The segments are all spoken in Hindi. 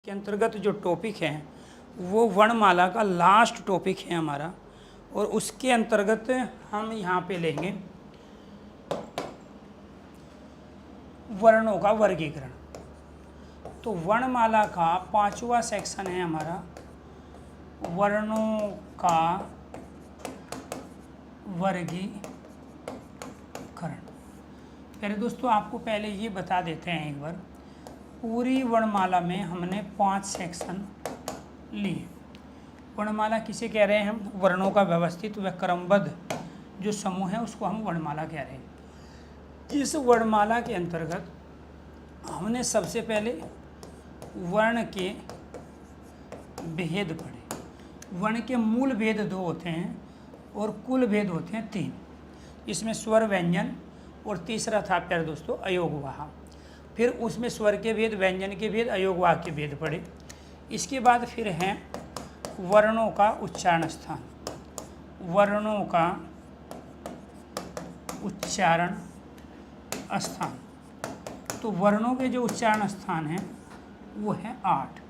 इसके अंतर्गत जो टॉपिक है वो वर्णमाला का लास्ट टॉपिक है हमारा, और उसके अंतर्गत हम यहाँ पे लेंगे वर्णों का वर्गीकरण। तो वर्णमाला का 5वां सेक्शन है हमारा वर्णों का वर्गीकरण। पहले दोस्तों आपको पहले ये बता देते हैं एक बार, पूरी वर्णमाला में हमने 5 सेक्शन लिए। वर्णमाला किसे कह रहे हैं हम? वर्णों का व्यवस्थित व क्रमबद्ध जो समूह है उसको हम वर्णमाला कह रहे हैं। इस वर्णमाला के अंतर्गत हमने सबसे पहले वर्ण के भेद पढ़े। वर्ण के मूल भेद 2 होते हैं और कुल भेद होते हैं 3। इसमें स्वर व्यंजन और तीसरा था प्यारे दोस्तों अयोगवाह। फिर उसमें स्वर के भेद, व्यंजन के भेद, अयोगवाह के भेद पढ़े। इसके बाद फिर हैं वर्णों का उच्चारण स्थान। वर्णों का उच्चारण स्थान, तो वर्णों के जो उच्चारण स्थान हैं वो है 8।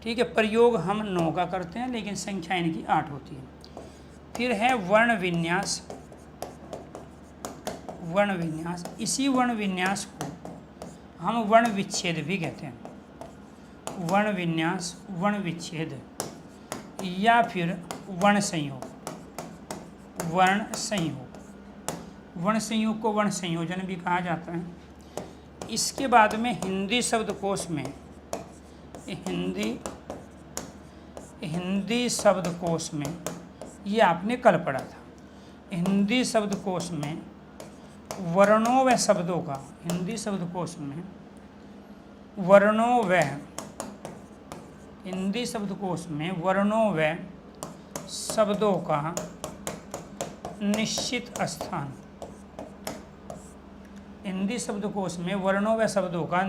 ठीक है, प्रयोग हम 9 का करते हैं लेकिन संख्या इनकी 8 होती है। फिर है वर्ण विन्यास। वर्ण विन्यास, इसी वर्ण विन्यास को हम वर्ण विच्छेद भी कहते हैं। वर्ण विन्यास, वर्ण विच्छेद या फिर वर्ण संयोग। वर्ण संयोग, वर्ण संयोग को वर्ण संयोजन भी कहा जाता है। इसके बाद में हिंदी शब्दकोश में हिंदी शब्दकोश में ये आपने कल पढ़ा था। हिंदी शब्दकोश में वर्णों व शब्दों का, हिंदी शब्दकोश में वर्णों व, हिंदी शब्दकोश में वर्णों व शब्दों का निश्चित स्थान। हिंदी शब्दकोश में वर्णों व शब्दों का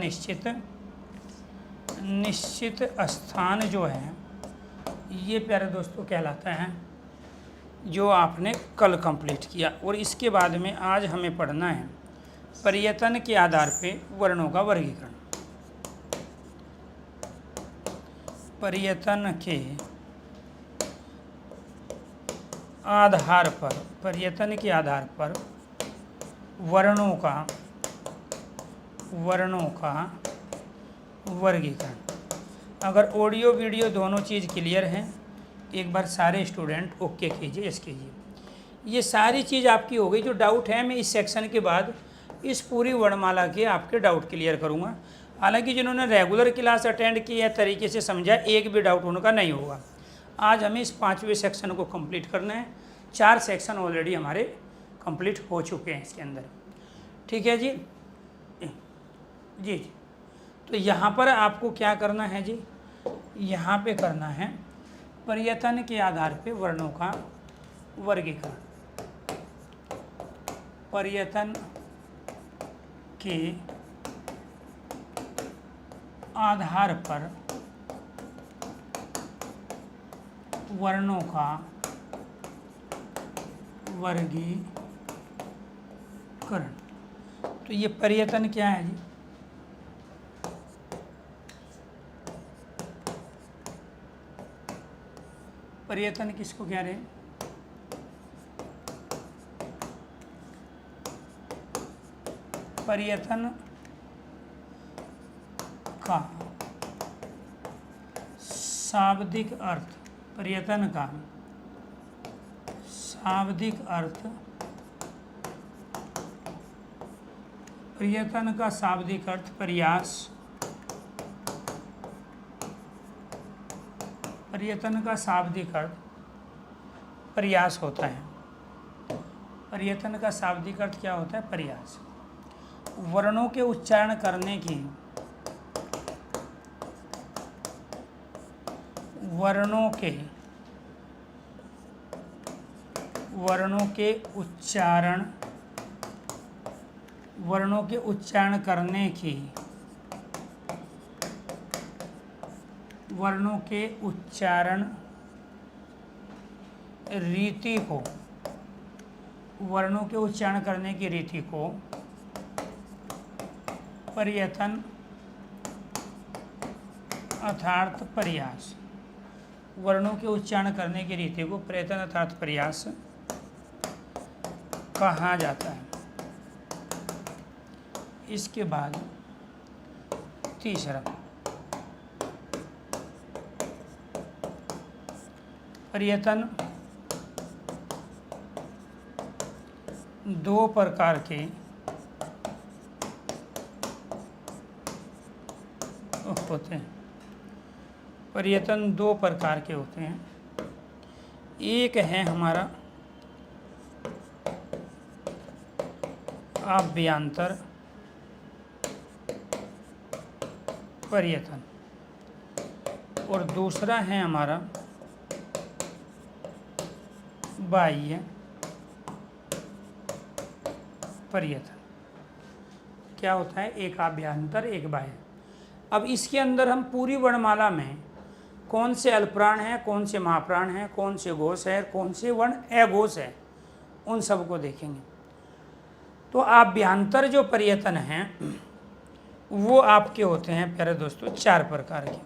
निश्चित स्थान जो है ये प्यारे दोस्तों कहलाता है जो आपने कल कंप्लीट किया। और इसके बाद में आज हमें पढ़ना है पर्यटन के आधार पे वर्णों का वर्गीकरण। पर्यटन के आधार पर, पर्यटन के आधार पर वर्णों का वर्गीकरण। अगर ऑडियो वीडियो दोनों चीज़ क्लियर हैं एक बार सारे स्टूडेंट ओके कीजिए, यस कीजिए। ये सारी चीज़ आपकी हो गई। जो डाउट है मैं इस सेक्शन के बाद इस पूरी वर्णमाला के आपके डाउट क्लियर करूँगा। हालांकि जिन्होंने रेगुलर क्लास अटेंड की है तरीके से समझा, एक भी डाउट उनका नहीं होगा। आज हमें इस 5वें सेक्शन को कंप्लीट करना है। 4 सेक्शन ऑलरेडी हमारे कंप्लीट हो चुके हैं इसके अंदर। ठीक है जी जी। तो यहाँ पर आपको क्या करना है जी, यहाँ पे करना है पर्यटन के आधार पे वर्णों का वर्गीकरण। पर्यटन के आधार पर वर्णों का वर्गीकरण। तो ये पर्यटन क्या है जी? पर्यटन किसको कह रहे हैं? पर्यटन का शाब्दिक अर्थ, पर्यटन का शाब्दिक अर्थ, पर्यटन का शाब्दिक अर्थ प्रयास। पर्यटन का शाब्दिक अर्थ प्रयास होता है। पर्यटन का शाब्दिक अर्थ क्या होता है? प्रयास। वर्णों के उच्चारण करने की, वर्णों के उच्चारण करने की, वर्णों के उच्चारण रीति को, वर्णों के उच्चारण करने की रीति को पर्यटन अर्थात प्रयास। वर्णों के उच्चारण करने की रीति को प्रयत्न अर्थात प्रयास कहा जाता है। इसके बाद तीसरा प्रयत्न दो प्रकार के होते हैं। प्रयत्न दो प्रकार के होते हैं। एक है हमारा आभ्यंतर प्रयत्न और दूसरा है हमारा बाह्य प्रयत्न। क्या होता है? एक आभ्यंतर एक बाह्य। अब इसके अंदर हम पूरी वर्णमाला में कौन से अल्पप्राण हैं, कौन से महाप्राण हैं, कौन से घोष है, कौन से वर्ण अघोष है, उन सबको देखेंगे। तो आभ्यंतर जो प्रयत्न हैं वो आपके होते हैं प्यारे दोस्तों चार प्रकार के।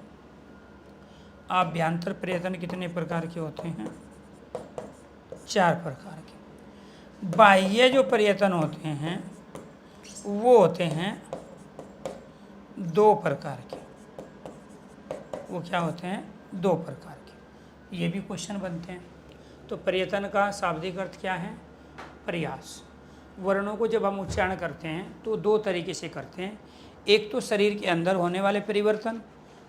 आभ्यंतर प्रयत्न कितने प्रकार के होते हैं? चार प्रकार के। बाह्य जो प्रयत्न होते हैं वो होते हैं दो प्रकार के। वो क्या होते हैं? दो प्रकार के। ये भी क्वेश्चन बनते हैं। तो प्रयत्न का शाब्दिक अर्थ क्या है? प्रयास। वर्णों को जब हम उच्चारण करते हैं तो दो तरीके से करते हैं। एक तो शरीर के अंदर होने वाले परिवर्तन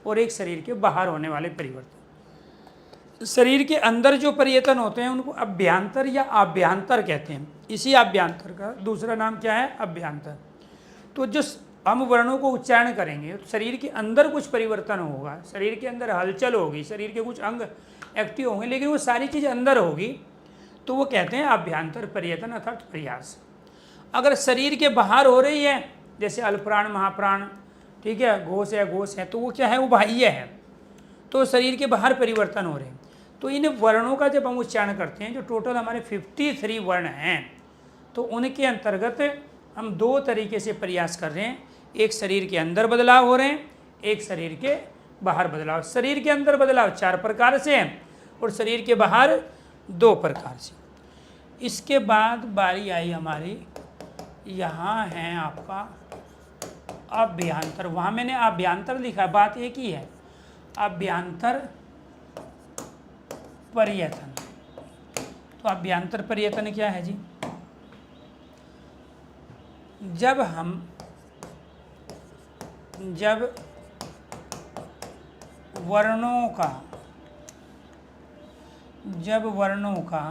और एक शरीर के बाहर होने वाले परिवर्तन। शरीर के अंदर जो प्रयत्न होते हैं उनको अभ्यंतर या आभ्यंतर कहते हैं। इसी आभ्यंतर का दूसरा नाम क्या है? अभ्यंतर। तो जो हम वर्णों को उच्चारण करेंगे तो शरीर के अंदर कुछ परिवर्तन होगा, शरीर के अंदर हलचल होगी, शरीर के कुछ अंग एक्टिव होंगे, लेकिन वो सारी चीज़ अंदर होगी, तो वो कहते हैं आभ्यंतर प्रयत्न अर्थात प्रयास। अगर शरीर के बाहर हो रही है जैसे अल्पप्राण महाप्राण, ठीक है, घोष है घोष है, तो वो क्या है? वो बाह्य है। तो शरीर के बाहर परिवर्तन हो रहे हैं। तो इन वर्णों का जब हम उच्चारण करते हैं, जो टोटल हमारे 53 वर्ण हैं, तो उनके अंतर्गत हम दो तरीके से प्रयास कर रहे हैं। एक शरीर के अंदर बदलाव हो रहे हैं, एक शरीर के बाहर बदलाव। शरीर के अंदर बदलाव चार प्रकार से है और शरीर के बाहर दो प्रकार से। इसके बाद बारी आई हमारी, यहाँ है आपका अभ्यंतर। वहाँ मैंने अभ्यंतर लिखा, बात एक ही है, अभ्यंतर प्रयत्न। तो अभ्यंतर प्रयत्न क्या है जी? जब वर्णों का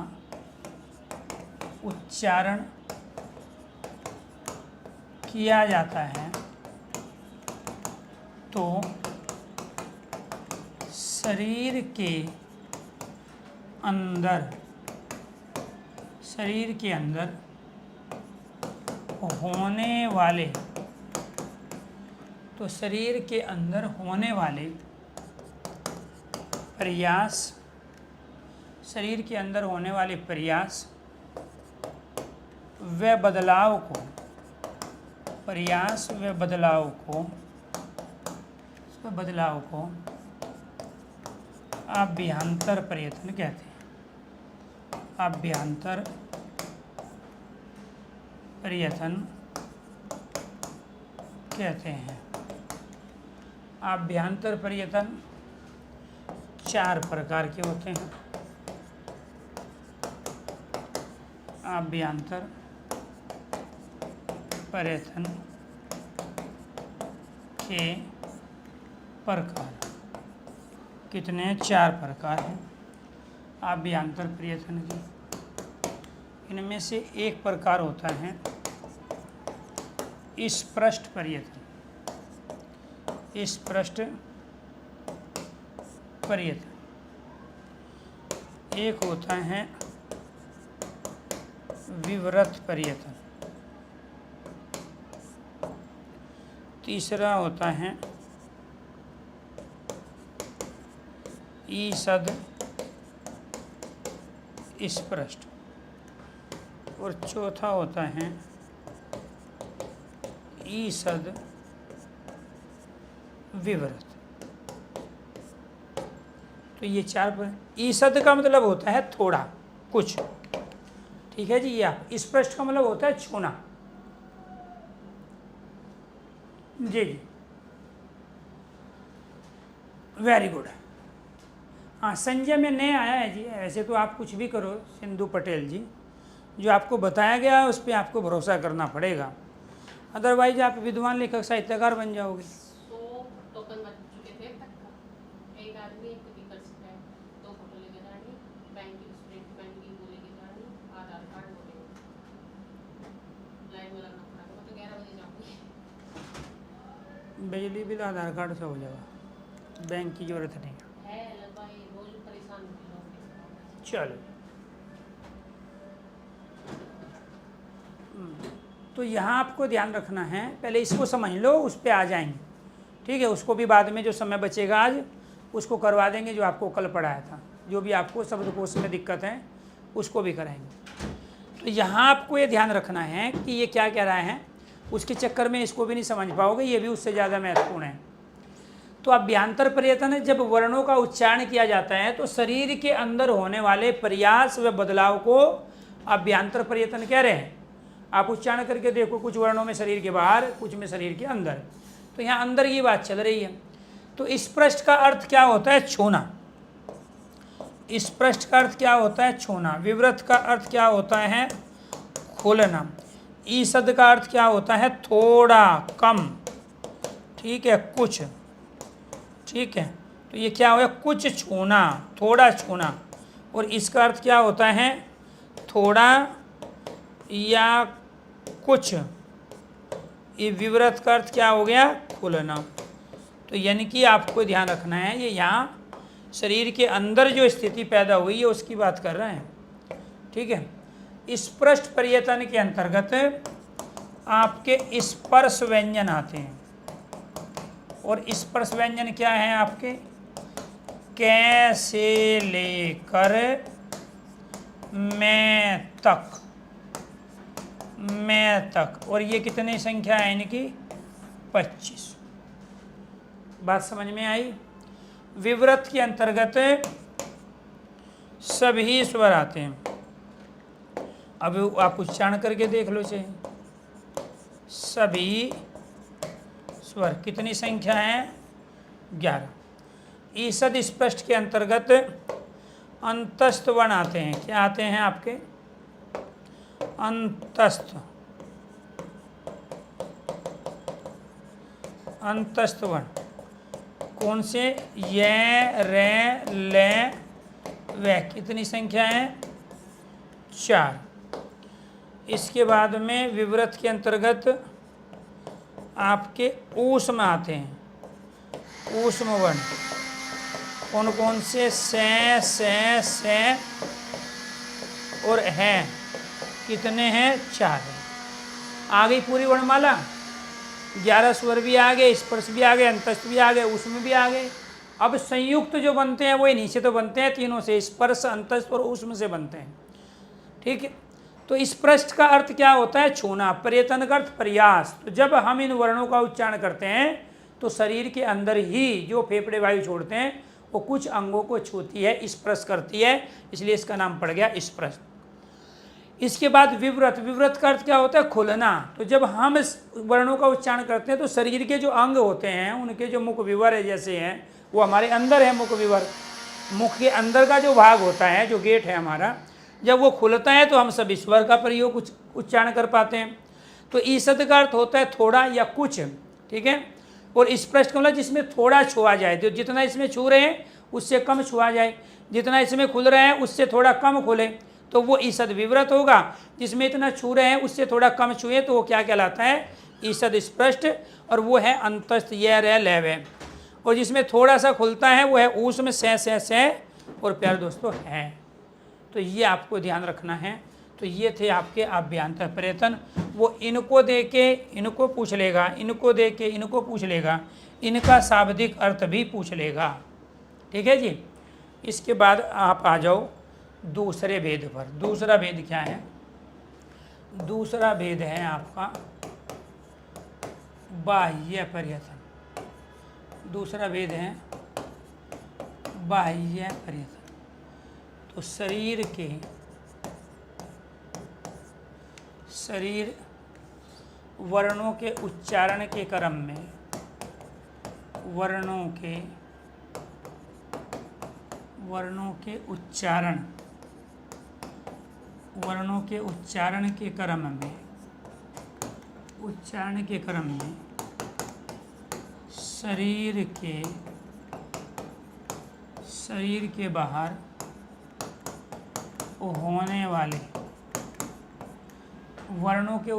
उच्चारण किया जाता है तो शरीर के अंदर होने वाले प्रयास व बदलाव को आभ्यंतर प्रयत्न कहते हैं। आभ्यंतर प्रयत्न कहते हैं। आभ्यंतर प्रयत्न चार प्रकार के होते हैं। आभ्यंतर प्रयत्न के प्रकार कितने? चार प्रकार हैं आभ्यंतर प्रयत्न के। इनमें से एक प्रकार होता है स्पष्ट प्रयत्न। स्पष्ट प्रयत्न। एक होता है विवृत प्रयत्न। तीसरा होता है ईषद स्पष्ट और चौथा होता है ईषद विवृत। तो ये 4 ईसद का मतलब होता है थोड़ा कुछ, ठीक है जी। ये आप स्पष्ट का मतलब होता है छूना। जी जी, वेरी गुड। हाँ, संजय में नहीं आया है जी। ऐसे तो आप कुछ भी करो सिंधु पटेल जी, जो आपको बताया गया है उस पर आपको भरोसा करना पड़ेगा, अदरवाइज आप विद्वान लेखक साहित्यकार बन जाओगे। 100 टोकन बच चुके थे तक का। एक आदमी एक विकल्प है, 2 फोटो लेके जानी, बैंक की स्टेटमेंट बैंकिंग को लेके जानी, आधार कार्ड हो गए। लाइन में लगना पड़ा, मैं तो 11 बजे जाऊंगी। बिजली बिल आधार कार्ड से हो जाएगा, बैंक की जरूरत नहीं है भाई, रोज परेशान होते लोग। चलो, तो यहाँ आपको ध्यान रखना है, पहले इसको समझ लो, उस पर आ जाएंगे, ठीक है। उसको भी बाद में जो समय बचेगा आज उसको करवा देंगे, जो आपको कल पढ़ाया था। जो भी आपको शब्दकोश में दिक्कत है उसको भी कराएंगे। तो यहाँ आपको ये ध्यान रखना है कि ये क्या कह रहा है, उसके चक्कर में इसको भी नहीं समझ पाओगे, ये भी उससे ज़्यादा महत्वपूर्ण है। तो अभ्यांतर पर्यटन, जब वर्णों का उच्चारण किया जाता है तो शरीर के अंदर होने वाले प्रयास व बदलाव को अभ्यांतर पर्यटन कह रहे हैं। आप उच्चारण करके देखो, कुछ वर्णों में शरीर के बाहर, कुछ में शरीर के अंदर। तो यहाँ अंदर की बात चल रही है। तो स्पष्ट का अर्थ क्या होता है? छूना। स्पष्ट का अर्थ क्या होता है? छूना। विवृत का अर्थ क्या होता है? खोलना। ईसद का अर्थ क्या होता है? थोड़ा, कम, ठीक है, कुछ, ठीक है। तो ये क्या हुआ? कुछ छूना, थोड़ा छूना। और इसका अर्थ क्या होता है? थोड़ा या कुछ। ये विवृत का अर्थ क्या हो गया? खुलना। तो यानी कि आपको ध्यान रखना है, ये यहाँ शरीर के अंदर जो स्थिति पैदा हुई है उसकी बात कर रहे हैं, ठीक है। स्पष्ट पर्यटन के अंतर्गत आपके स्पर्श व्यंजन आते हैं। और स्पर्श व्यंजन क्या है आपके? कै से लेकर मैं तक, मैं तक। और ये कितनी संख्या है इनकी? 25। बात समझ में आई? विवृत के अंतर्गत सभी स्वर आते हैं। अब आप उच्चारण करके देख लो चाहिए। सभी स्वर, कितनी संख्या है? 11। ईसद स्पष्ट के अंतर्गत अंतस्थ वर्ण आते हैं। क्या आते हैं आपके? अंतस्थ, अंतस्थ वर्ण। कौन से? ये, रे, ले, वे। कितनी संख्या है? 4। इसके बाद में विवृत के अंतर्गत आपके ऊष्म आते हैं। ऊष्म वर्ण कौन कौन से? से और है। कितने हैं? 4 है। आ गई पूरी वर्णमाला। 11 स्वर भी आ गए, स्पर्श भी आ गए, अंतस्थ भी आ गए, ऊष्म भी आ गए। अब संयुक्त जो बनते हैं वो इन्हीं से तो बनते हैं, तीनों से, स्पर्श, अंतस्थ और ऊष्म से बनते हैं, ठीक है। तो स्पष्ट का अर्थ क्या होता है? छूना। पर्यटन का अर्थ प्रयास। तो जब हम इन वर्णों का उच्चारण करते हैं तो शरीर के अंदर ही जो फेफड़े वायु छोड़ते हैं वो कुछ अंगों को छूती है, स्पर्श करती है, इसलिए इसका नाम पड़ गया स्पर्श। इसके बाद विवृत। विवृत का अर्थ क्या होता है? खुलना। तो जब हम इस वर्णों का उच्चारण करते हैं तो शरीर के जो अंग होते हैं उनके जो मुख विवर है जैसे हैं, वो हमारे अंदर है। मुख विवर, मुख के अंदर का जो भाग होता है, जो गेट है हमारा, जब वो खुलता है तो हम सब स्वर का प्रयोग उच्चारण कर पाते हैं। तो ईसद का अर्थ होता है थोड़ा या कुछ, ठीक है। और स्पष्ट मतलब जिसमें थोड़ा छुआ जाए, तो जितना इसमें छू रहे हैं उससे कम छुआ जाए, जितना इसमें खुल रहे हैं उससे थोड़ा कम खुले, तो वो ईसद विवृत होगा। जिसमें इतना छू रहे हैं उससे थोड़ा कम छुए तो वो क्या कहलाता है? ईसद स्पष्ट। और वो है अंतस्थ, ये, रे, ले, वे। और जिसमें थोड़ा सा खुलता है वो है ऊष्म, से और प्यारे दोस्तों है। तो ये आपको ध्यान रखना है। तो ये थे आपके अभ्यांतर पर्यटन। वो इनको दे के इनको पूछ लेगा, इनको दे के इनको पूछ लेगा, इनका शाब्दिक अर्थ भी पूछ लेगा, ठीक है जी। इसके बाद आप आ जाओ दूसरे भेद पर। दूसरा भेद क्या है? दूसरा भेद है आपका बाह्य पर्यटन। दूसरा भेद है बाह्य पर्यटन। तो शरीर वर्णों के उच्चारण के क्रम में वर्णों के उच्चारण के क्रम में शरीर के बाहर होने वाले वर्णों के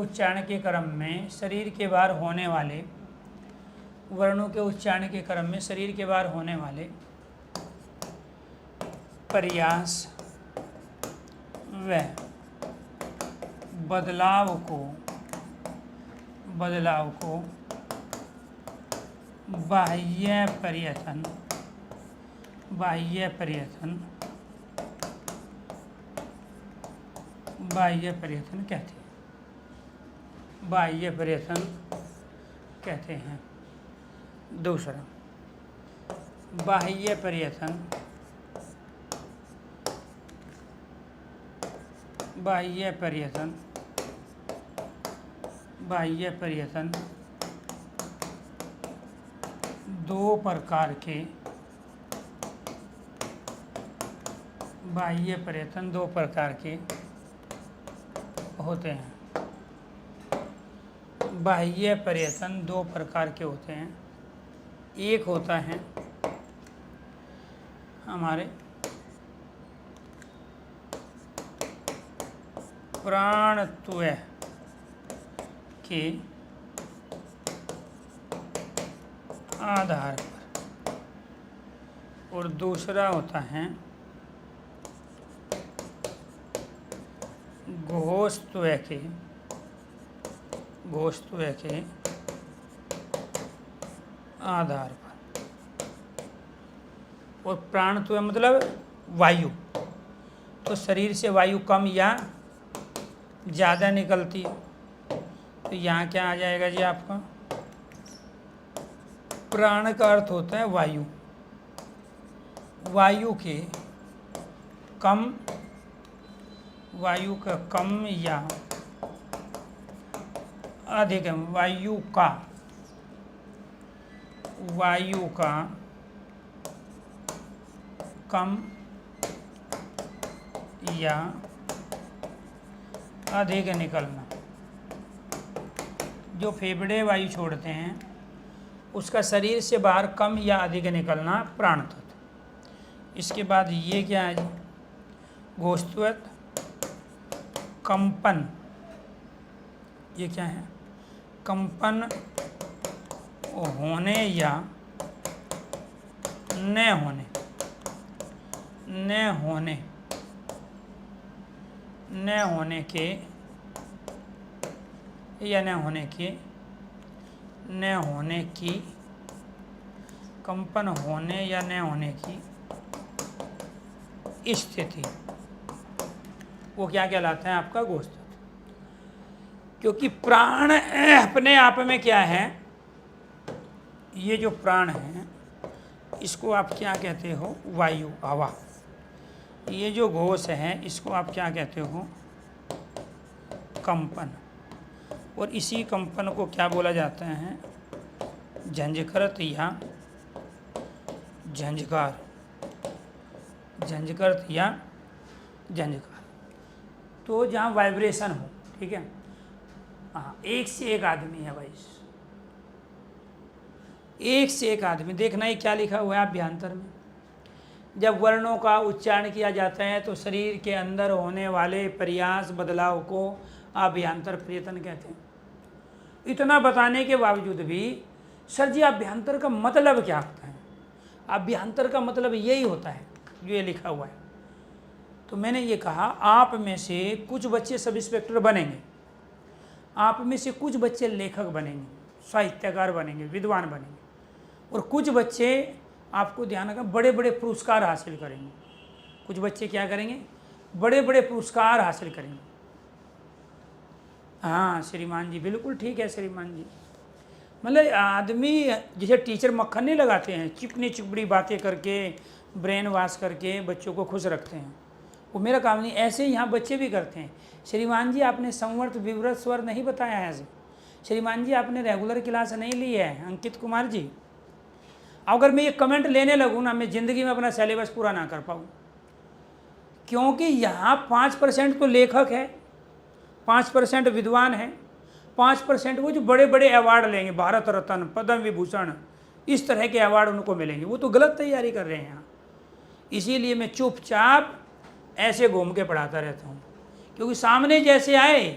उच्चारण के क्रम में शरीर के बाहर होने वाले प्रयास व बदलाव को बाह्य पर्यटन कहते हैं। दूसरा, बाह्य पर्यटन दो प्रकार के होते हैं। बाह्य पर्यटन दो प्रकार के होते हैं। एक होता है हमारे प्राणत्व के आधार पर, और दूसरा होता है घोषत्व के आधार पर। और प्राणत्व मतलब वायु, तो शरीर से वायु कम या ज़्यादा निकलती है। तो यहाँ क्या आ जाएगा जी आपका? प्राण का अर्थ होता है वायु। वायु का कम या अधिक, वायु का कम या अधिक निकलना। जो फेफड़े वायु छोड़ते हैं उसका शरीर से बाहर कम या अधिक निकलना प्राण तत्व। इसके बाद ये क्या है? घोषत्व, कंपन। ये क्या है? कंपन होने या न होने की कंपन होने या न होने की स्थिति, वो क्या कहलाता है? आपका घोषत्व। क्योंकि प्राण अपने आप में क्या है? ये जो प्राण है इसको आप क्या कहते हो? वायु, हवा। ये जो घोष है इसको आप क्या कहते हो? कंपन। और इसी कंपन को क्या बोला जाता है? झंझकरत या झंझकार। तो जहाँ वाइब्रेशन हो, ठीक है। हाँ, एक से एक आदमी है भाई, एक से एक आदमी। देखना ही क्या लिखा हुआ है अभ्यंतर में। जब वर्णों का उच्चारण किया जाता है तो शरीर के अंदर होने वाले प्रयास बदलाव को अभ्यंतर पर्यटन कहते हैं। इतना बताने के बावजूद भी सर जी अभ्यंतर का मतलब क्या होता है? अभ्यंतर का मतलब यही होता है जो ये लिखा हुआ है। तो मैंने ये कहा, आप में से कुछ बच्चे सब इंस्पेक्टर बनेंगे, आप में से कुछ बच्चे लेखक बनेंगे, साहित्यकार बनेंगे, विद्वान बनेंगे, और कुछ बच्चे आपको ध्यान रखना बड़े बड़े पुरस्कार हासिल करेंगे। कुछ बच्चे क्या करेंगे? बड़े बड़े पुरस्कार हासिल करेंगे। हाँ श्रीमान जी, बिल्कुल ठीक है श्रीमान जी। मतलब आदमी जैसे टीचर मक्खन नहीं लगाते हैं, चिकनी चिपड़ी बातें करके ब्रेन वॉश करके बच्चों को खुश रखते हैं, वो मेरा काम नहीं। ऐसे यहाँ बच्चे भी करते हैं। श्रीमान जी आपने संवर्त विवृत स्वर नहीं बताया है ऐसे। श्रीमान जी आपने रेगुलर क्लास नहीं ली है अंकित कुमार जी। अगर मैं ये कमेंट लेने लगूँ ना, मैं ज़िंदगी में अपना सिलेबस पूरा ना कर पाऊँ, क्योंकि यहाँ 5% तो लेखक है, 5% विद्वान है, 5% वो जो बड़े बड़े अवार्ड लेंगे, भारत रत्न, पद्म विभूषण, इस तरह के अवार्ड उनको मिलेंगे, वो तो गलत तैयारी कर रहे हैं यहाँ। इसीलिए मैं चुपचाप ऐसे घूम के पढ़ाता रहता हूँ, क्योंकि सामने जैसे आए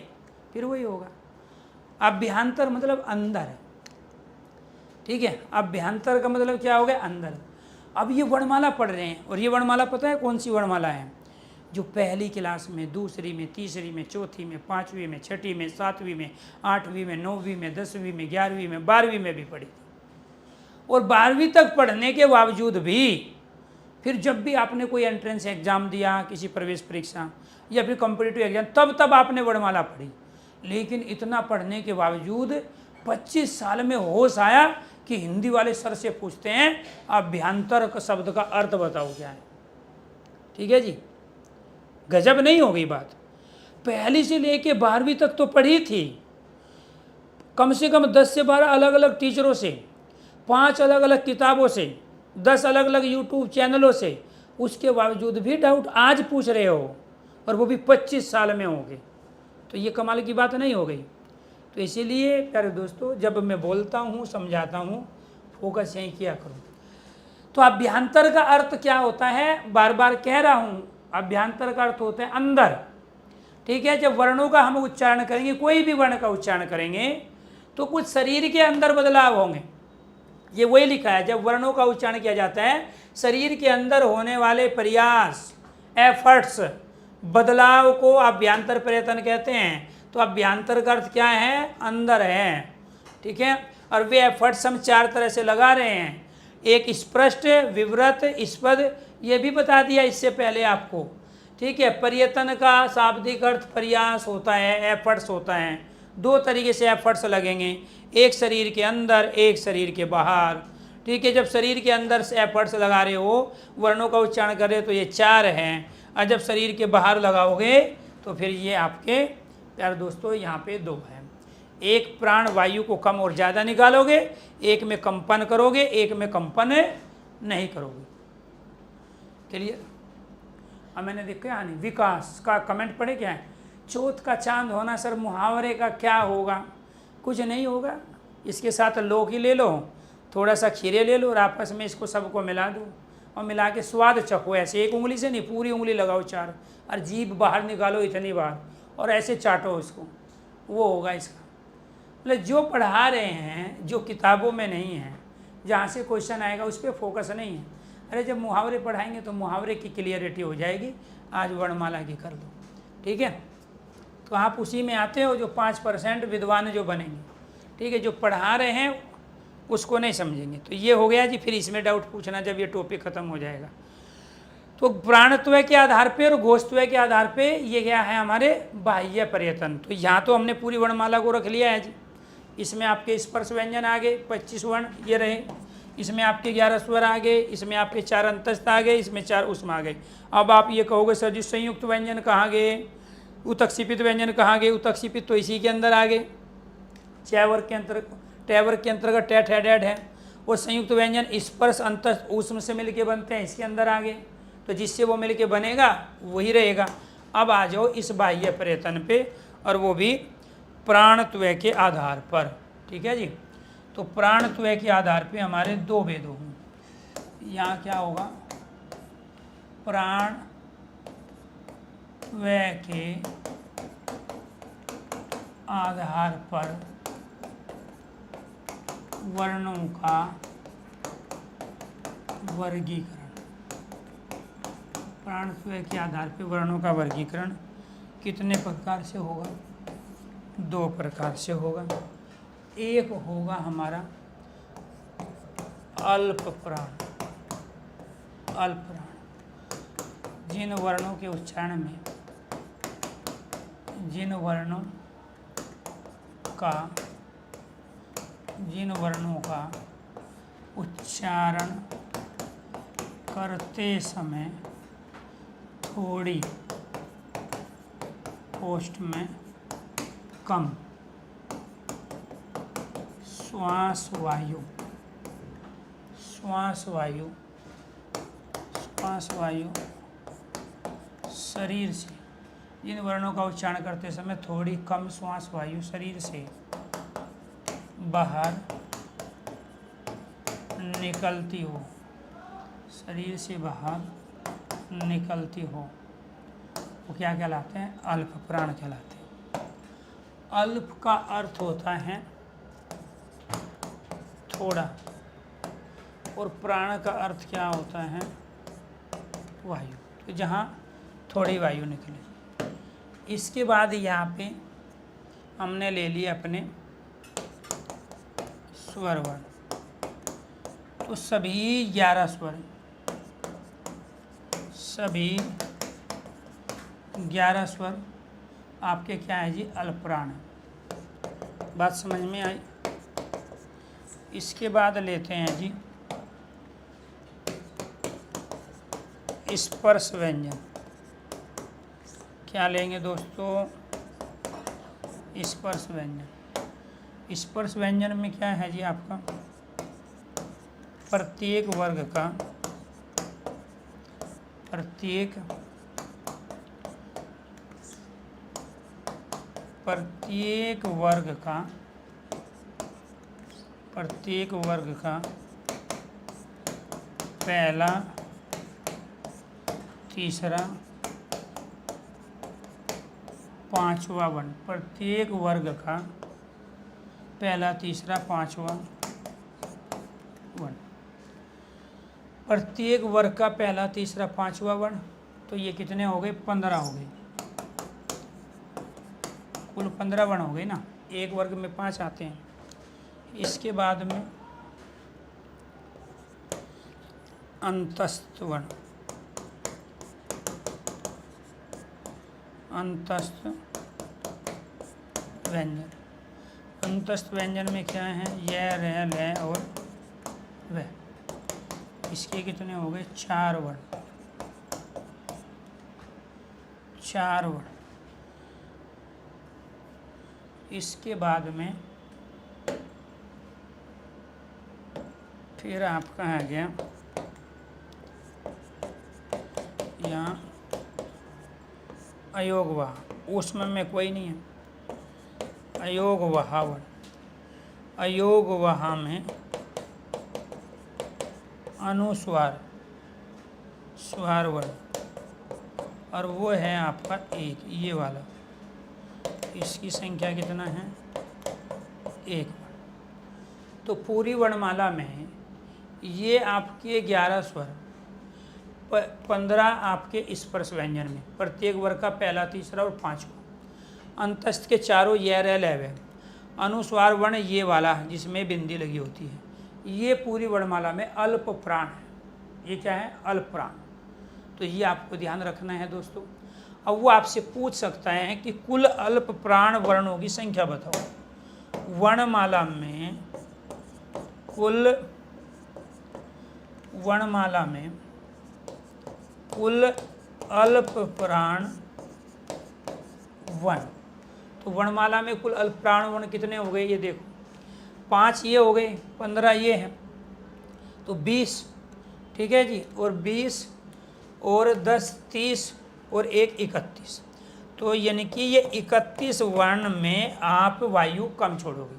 फिर वही होगा। अभ्यंतर मतलब अंदर, ठीक है। अभ्यंतर का मतलब क्या हो गया? अंदर। अब ये वर्णमाला पढ़ रहे हैं, और ये वर्णमाला पता है कौन सी वर्णमाला है? जो पहली क्लास में, दूसरी में, तीसरी में, चौथी में, पाँचवीं में, छठी में, सातवीं में, आठवीं में, नौवीं में, 10वीं में, 11वीं में, 12वीं में भी पढ़ी थी। और 12वीं तक पढ़ने के बावजूद भी फिर जब भी आपने कोई एंट्रेंस एग्जाम दिया, किसी प्रवेश परीक्षा या फिर कॉम्पिटिटिव एग्जाम, तब आपने वर्णमाला पढ़ी। लेकिन इतना पढ़ने के बावजूद 25 साल में होश आया कि हिंदी वाले सर से पूछते हैं अभ्यंतर शब्द का अर्थ बताओ क्या है। ठीक है जी, गजब नहीं हो गई बात। पहली से लेके 12वीं तक तो पढ़ी थी, कम से कम 10 से 12 अलग अलग टीचरों से, 5 अलग अलग किताबों से, 10 अलग अलग यूट्यूब चैनलों से, उसके बावजूद भी डाउट आज पूछ रहे हो, और वो भी 25 साल में होंगे, तो ये कमाल की बात नहीं हो गई। तो इसीलिए प्यारे दोस्तों, जब मैं बोलता हूँ, समझाता हूँ, फोकस यहीं किया करूँ। तो अभ्यंतर का अर्थ क्या होता है? बार बार कह रहा हूँ, अभ्यंतर का अर्थ होता है अंदर। ठीक है, जब वर्णों का हम उच्चारण करेंगे, कोई भी वर्ण का उच्चारण करेंगे, तो कुछ शरीर के अंदर बदलाव होंगे। ये वही लिखा है, जब वर्णों का उच्चारण किया जाता है, शरीर के अंदर होने वाले प्रयास, एफर्ट्स, बदलाव को अभ्यंतर प्रयत्न कहते हैं। तो अभ्यंतर का अर्थ क्या है? अंदर है। ठीक है, और वे एफर्ट्स हम 4 तरह से लगा रहे हैं। एक स्पष्ट, विवृत, स्पद, ये भी बता दिया इससे पहले आपको। ठीक है, प्रयत्न का शाब्दिक अर्थ प्रयास होता है, एफर्ट्स होता है। 2 तरीके से एफर्ट्स लगेंगे, एक शरीर के अंदर, एक शरीर के बाहर। ठीक है, जब शरीर के अंदर से एफर्ट्स लगा रहे हो, वर्णों का उच्चारण कर रहे हो, तो ये 4 हैं। और जब शरीर के बाहर लगाओगे तो फिर ये आपके प्यारे दोस्तों यहाँ पे 2 हैं। एक प्राण वायु को कम और ज़्यादा निकालोगे, एक में कंपन करोगे, एक में कंपन नहीं करोगे। चलिए, अब मैंने देखा नहीं, विकास का कमेंट पढ़े क्या है? चौथ का चांद होना सर, मुहावरे का क्या होगा? कुछ नहीं होगा, इसके साथ लौकी ले लो, थोड़ा सा खीरे ले लो, और आपस में इसको सबको मिला दो, और मिला के स्वाद चखो। ऐसे एक उंगली से नहीं, पूरी उंगली लगाओ 4, और जीभ बाहर निकालो इतनी बार, और ऐसे चाटो इसको, वो होगा इसका। मतलब जो पढ़ा रहे हैं, जो किताबों में नहीं है, जहाँ से क्वेश्चन आएगा उस पर फोकस नहीं है। अरे जब मुहावरे पढ़ाएंगे तो मुहावरे की क्लियरिटी हो जाएगी। आज वर्णमाला की कर दो, ठीक है। तो आप उसी में आते हो जो 5% विद्वान जो बनेंगे। ठीक है, जो पढ़ा रहे हैं उसको नहीं समझेंगे। तो ये हो गया जी। फिर इसमें डाउट पूछना जब ये टॉपिक खत्म हो जाएगा। तो प्राणत्व के आधार पे और घोषत्व के आधार पे ये क्या है हमारे बाह्य पर्यटन। तो यहाँ तो हमने पूरी वर्णमाला को रख लिया है जी। इसमें आपके स्पर्श व्यंजन आ गए, 25 वर्ण ये रहे। इसमें आपके 11 स्वर आ गए, इसमें आपके 4 अंतस्थ आ गए, इसमें 4 उष्म आ गए। अब आप ये कहोगे सर जी संयुक्त व्यंजन कहाँ गए, उतक्षिपित व्यंजन कहाँ गए? उतक्षिपित तो इसी के अंदर आ गए, टैवर्ग के अंतर्गत टैट है, डेड है। और संयुक्त व्यंजन स्पर्श अंतस्थ उष्म से मिलके बनते हैं, इसके अंदर आ गए। तो जिससे वो मिलके बनेगा वही रहेगा। अब आ जाओ इस बाह्य पर्यटन पे, और वो भी प्राणत्व के आधार पर। ठीक है जी। तो प्राणत्व के आधार पे हमारे 2 भेद होंगे। यहाँ क्या होगा? प्राणत्व के आधार पर वर्णों का वर्गीकरण। प्राणत्व के आधार पे वर्णों का वर्गीकरण कितने प्रकार से होगा? 2 प्रकार से होगा। एक होगा हमारा अल्प प्राण। अल्प प्राण जिन वर्णों के उच्चारण में, जिन वर्णों का उच्चारण करते समय थोड़ी पोस्ट में कम श्वास वायु शरीर से, इन वर्णों का उच्चारण करते समय थोड़ी कम श्वास वायु शरीर से बाहर निकलती हो, शरीर से बाहर निकलती हो, वो क्या कहलाते हैं? अल्प प्राण कहलाते हैं। अल्प का अर्थ होता है थोड़ा, और प्राण का अर्थ क्या होता है? वायु। तो जहाँ थोड़ी वायु निकले। इसके बाद यहाँ पे हमने ले लिए अपने स्वर वर्ण। तो सभी 11 स्वर, सभी 11 स्वर आपके क्या है जी? अल्पप्राण है। बात समझ में आई? इसके बाद लेते हैं जी स्पर्श व्यंजन। क्या लेंगे दोस्तों? स्पर्श व्यंजन। स्पर्श व्यंजन में क्या है जी आपका? प्रत्येक वर्ग का पहला, तीसरा, पांचवा वर्ण। प्रत्येक वर्ग का पहला, तीसरा, पांचवा वर्ण। प्रत्येक वर्ग का पहला, तीसरा, पांचवा वर्ण। तो ये कितने हो गए? 15 हो गए। कुल 15 वर्ण हो गए ना। एक वर्ग में 5 आते हैं। इसके बाद में अंतस्थ वर्ण। अंतस्थ व्यंजन। अंतस्थ व्यंजन में क्या है? य, र, ल और व। इसके कितने हो गए? 4 वर्ण। 4 वर्ण। इसके बाद में फिर आपका आ गया यहाँ अयोगवाह। उसमें में कोई नहीं है। अयोगवाह वर्ण। अयोगवाह में अनुस्वार, स्वर वर्ण, और वो है आपका 1, ये वाला। इसकी संख्या कितना है? 1। तो पूरी वर्णमाला में ये आपके 11 स्वर, 15 आपके स्पर्श व्यंजन में, प्रत्येक वर्ग का पहला, तीसरा और पांचवा। अंतस्थ के चारों य, र, ल, व। अनुस्वार वर्ण ये वाला जिसमें बिंदी लगी होती है, ये पूरी वर्णमाला में अल्प प्राण है। ये क्या है? अल्प प्राण। तो ये आपको ध्यान रखना है दोस्तों। अब वो आपसे पूछ सकता है कि कुल अल्प प्राण वर्णों की संख्या बताओ। वर्णमाला में कुल अल्प प्राण वर्ण। तो वर्णमाला में कुल अल्प प्राण वर्ण कितने हो गए? ये देखो, 5 ये हो गए, 15 ये हैं, तो 20। ठीक है जी। और 20 और 10 30 और 1 31। तो यानी कि ये 31 वर्ण में आप वायु कम छोड़ोगे।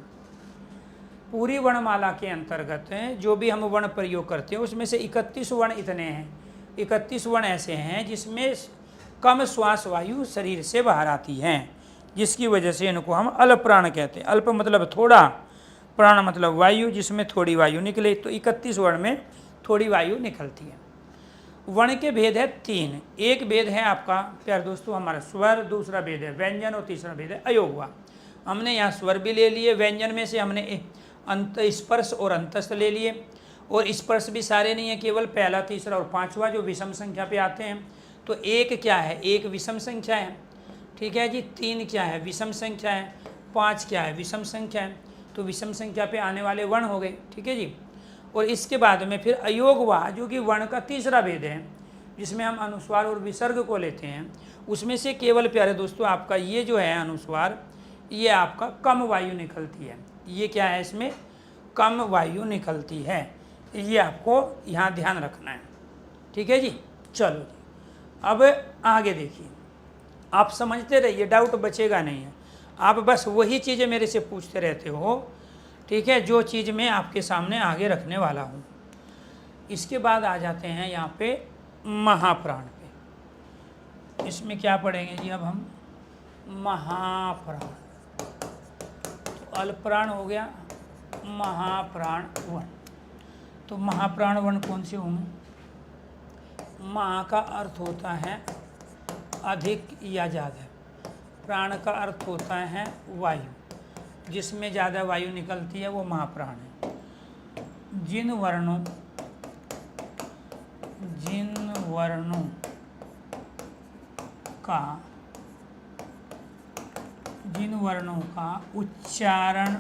पूरी वर्णमाला के अंतर्गत जो भी हम वर्ण प्रयोग करते हैं उसमें से 31 वर्ण इतने हैं। 31 वर्ण ऐसे हैं जिसमें कम श्वास वायु शरीर से बाहर आती है, जिसकी वजह से इनको हम अल्प प्राण कहते हैं। अल्प मतलब थोड़ा, प्राण मतलब वायु जिसमें थोड़ी वायु निकले। तो 31 वर्ण में थोड़ी वायु निकलती है। वर्ण के भेद है 3। एक भेद है आपका प्यारे दोस्तों हमारा स्वर, दूसरा भेद है व्यंजन और तीसरा भेद है अयोगवा। हमने यहाँ स्वर भी ले लिए, व्यंजन में से हमने अंत स्पर्श और अंतस्थ ले लिए। और स्पर्श भी सारे नहीं है, केवल पहला, तीसरा और पांचवा जो विषम संख्या पे आते हैं। तो 1 क्या है? 1 विषम संख्या है। ठीक है जी। 3 क्या है? विषम संख्या है। 5 क्या है? विषम संख्या है। तो विषम संख्या पे आने वाले वर्ण हो गए। ठीक है जी। और इसके बाद में फिर अयोगवाह जो कि वर्ण का तीसरा भेद है, जिसमें हम अनुस्वार और विसर्ग को लेते हैं, उसमें से केवल प्यारे दोस्तों आपका ये जो है अनुस्वार, ये आपका कम वायु निकलती है। ये क्या है, इसमें कम वायु निकलती है, ये आपको यहाँ ध्यान रखना है। ठीक है जी, चलो जी अब आगे देखिए, आप समझते रहिए, डाउट बचेगा नहीं है। आप बस वही चीज़ें मेरे से पूछते रहते हो, ठीक है, जो चीज़ मैं आपके सामने आगे रखने वाला हूँ। इसके बाद आ जाते हैं यहाँ पे महाप्राण पे। इसमें क्या पढ़ेंगे जी अब हम, महाप्राण। तो अल्पप्राण हो गया, महाप्राण वन। तो महाप्राण वन कौन से होंगे? महा का अर्थ होता है अधिक या ज़्यादा, प्राण का अर्थ होता है वायु, जिसमें ज़्यादा वायु निकलती है वो महाप्राण है। जिन वर्णों का उच्चारण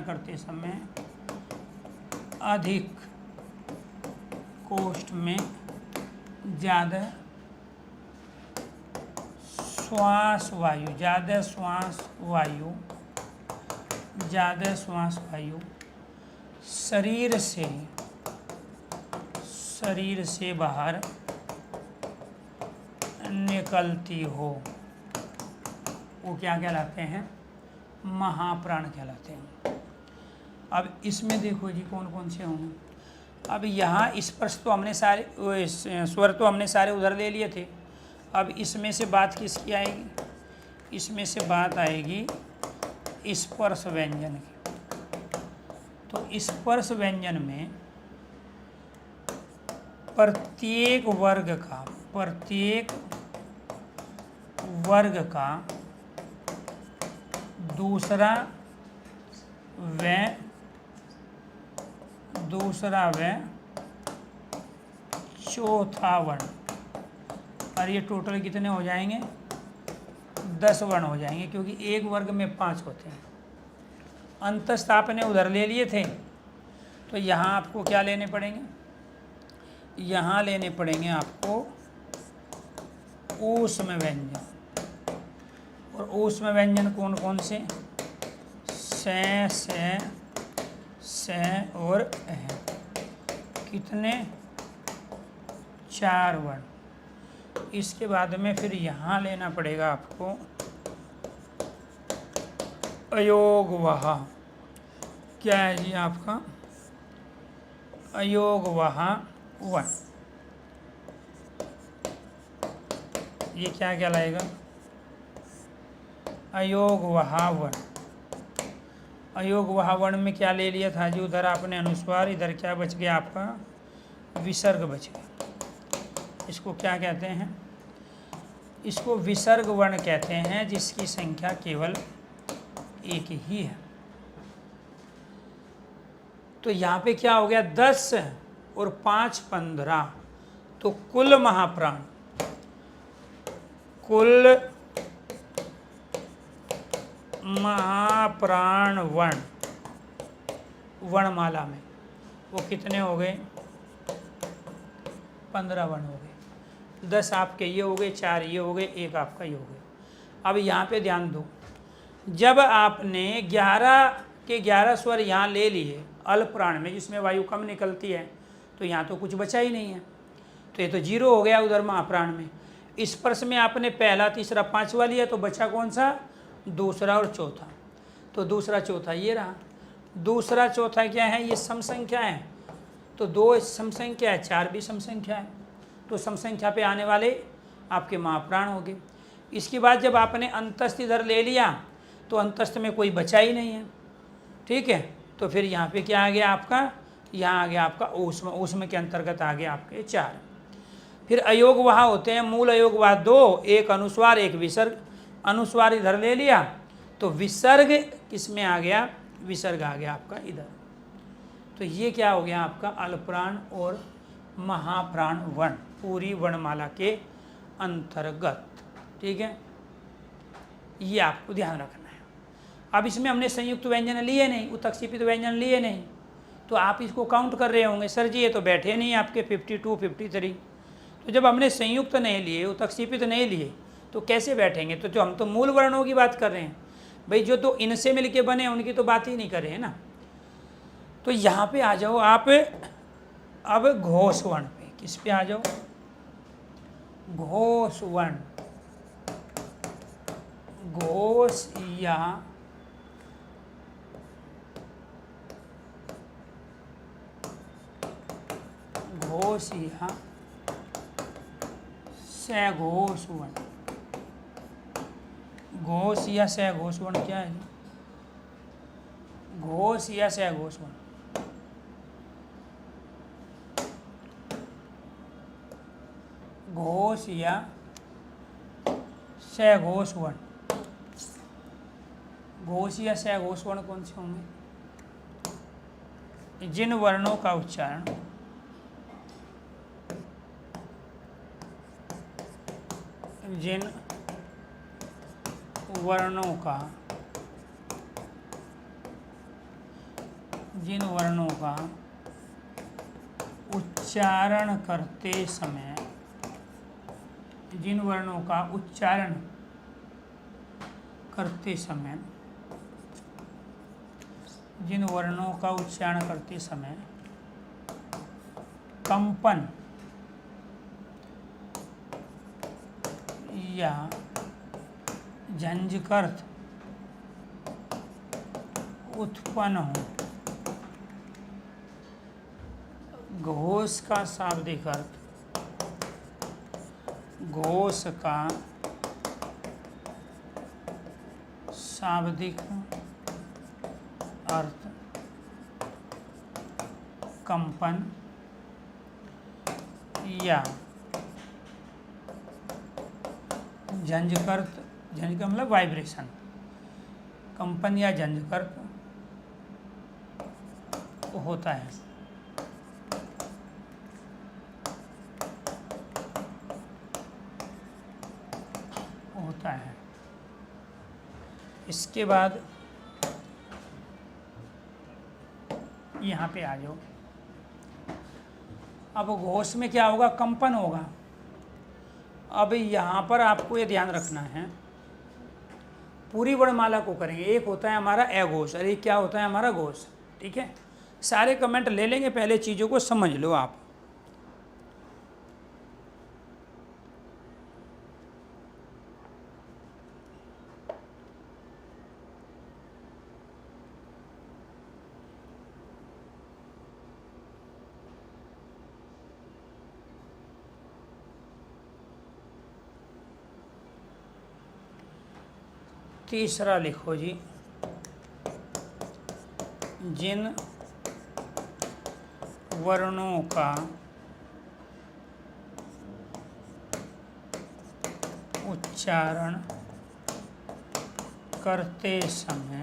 करते समय अधिक कोष्ठ में ज़्यादा श्वास वायु शरीर से बाहर निकलती हो, वो क्या कहलाते हैं? महाप्राण कहलाते हैं। अब इसमें देखो जी कौन कौन से होंगे। अब यहाँ स्पर्श तो हमने सारे, स्वर तो हमने सारे उधर ले लिए थे। अब इसमें से बात किसकी आएगी? इसमें से बात आएगी स्पर्श व्यंजन की। तो स्पर्श व्यंजन में प्रत्येक वर्ग का दूसरा व चौथा वर्ण, और ये टोटल कितने हो जाएंगे? 10 वर्ण हो जाएंगे, क्योंकि एक वर्ग में 5 होते हैं। अंतस्थ आपने उधर ले लिए थे, तो यहाँ आपको क्या लेने पड़ेंगे? यहाँ लेने पड़ेंगे आपको ऊष्म व्यंजन। और ऊष्म व्यंजन कौन कौन से? से और अह। कितने? 4 वर्ण। इसके बाद में फिर यहाँ लेना पड़ेगा आपको अयोगवाह। क्या है जी आपका? अयोगवाह वन। ये क्या कहलाएगा? अयोगवाह वन। अयोगवाह वन में क्या ले लिया था जी? उधर आपने अनुस्वार, इधर क्या बच गया आपका? विसर्ग बच गया। इसको क्या कहते हैं? इसको विसर्ग वर्ण कहते हैं, जिसकी संख्या केवल एक ही है। तो यहाँ पे क्या हो गया? 10 और 5 15, तो कुल महाप्राण, कुल महाप्राण वर्णमाला में वो कितने हो गए? 15 वर्ण हो गए। 10 आपके ये हो गए, 4 ये हो गए, 1 आपका ये हो गया। अब यहाँ पे ध्यान दो, जब आपने 11 के 11 स्वर यहाँ ले लिए अल्पप्राण में, जिसमें वायु कम निकलती है, तो यहाँ तो कुछ बचा ही नहीं है, तो ये तो 0 हो गया उधर महाप्राण में। स्पर्श में आपने पहला, तीसरा, 5वां लिया, तो बचा कौन सा? दूसरा और चौथा। तो दूसरा चौथा ये रहा। दूसरा चौथा क्या है? ये सम संख्या है, तो 2 सम संख्या है, 4 भी सम संख्या है, तो सम संख्या पे आने वाले आपके महाप्राण हो गए। इसके बाद जब आपने अंतस्थ इधर ले लिया, तो अंतस्थ में कोई बचा ही नहीं है, ठीक है। तो फिर यहाँ पे क्या आ गया आपका? यहाँ आ गया आपका ऊष्म। ऊष्म के अंतर्गत आ गया आपके 4। फिर अयोगवाह होते हैं, मूल अयोगवाह 2, एक अनुस्वार एक विसर्ग। अनुस्वार इधर ले लिया, तो विसर्ग किसमें आ गया? विसर्ग आ गया आपका इधर। तो ये क्या हो गया आपका? अल्पप्राण और महाप्राण वर्ण, पूरी वर्णमाला के अंतर्गत, ठीक है। ये आपको ध्यान रखना है। अब इसमें हमने संयुक्त व्यंजन लिए नहीं, उत्क्षेपित व्यंजन लिए नहीं, तो आप इसको काउंट कर रहे होंगे, सर जी ये तो बैठे नहीं आपके 52, 53। तो जब हमने संयुक्त नहीं लिए, उत्क्षेपित नहीं लिए, तो कैसे बैठेंगे? तो जो हम तो मूल वर्णों की बात कर रहे हैं भाई, जो तो इनसे मिलके बने उनकी तो बात ही नहीं कर रहे हैं ना। तो यहाँ पे आ जाओ आप अब घोष वर्ण पे। किस पे आ जाओ? घोष वर्ण। घोष या घोष या सघोष वर्ण। घोष या सघोष वर्ण क्या है? घोष या सघोष वर्ण। घोष या सघोष वर्ण। घोष या सघोष वर्ण कौन से होंगे? जिन वर्णों का उच्चारण जिन वर्णों का उच्चारण करते समय, जिन वर्णों का उच्चारण करते समय, जिन वर्णों का उच्चारण करते समय कंपन या झंझकर्त उत्पन्न हो। घोष का शाब्दिक अर्थ, घोष का शाब्दिक अर्थ कंपन या झंझकर्त, झंझकर्त मतलब वाइब्रेशन, कंपन या झंझकर्त होता है। इसके बाद यहाँ पे आ जाओ। अब घोष में क्या होगा? कंपन होगा। अब यहाँ पर आपको ये ध्यान रखना है, पूरी वर्णमाला को करेंगे। एक होता है हमारा अघोष और एक क्या होता है हमारा घोष। ठीक है, सारे कमेंट ले लेंगे, पहले चीज़ों को समझ लो आप। तीसरा लिखो जी, जिन वर्णों का उच्चारण करते समय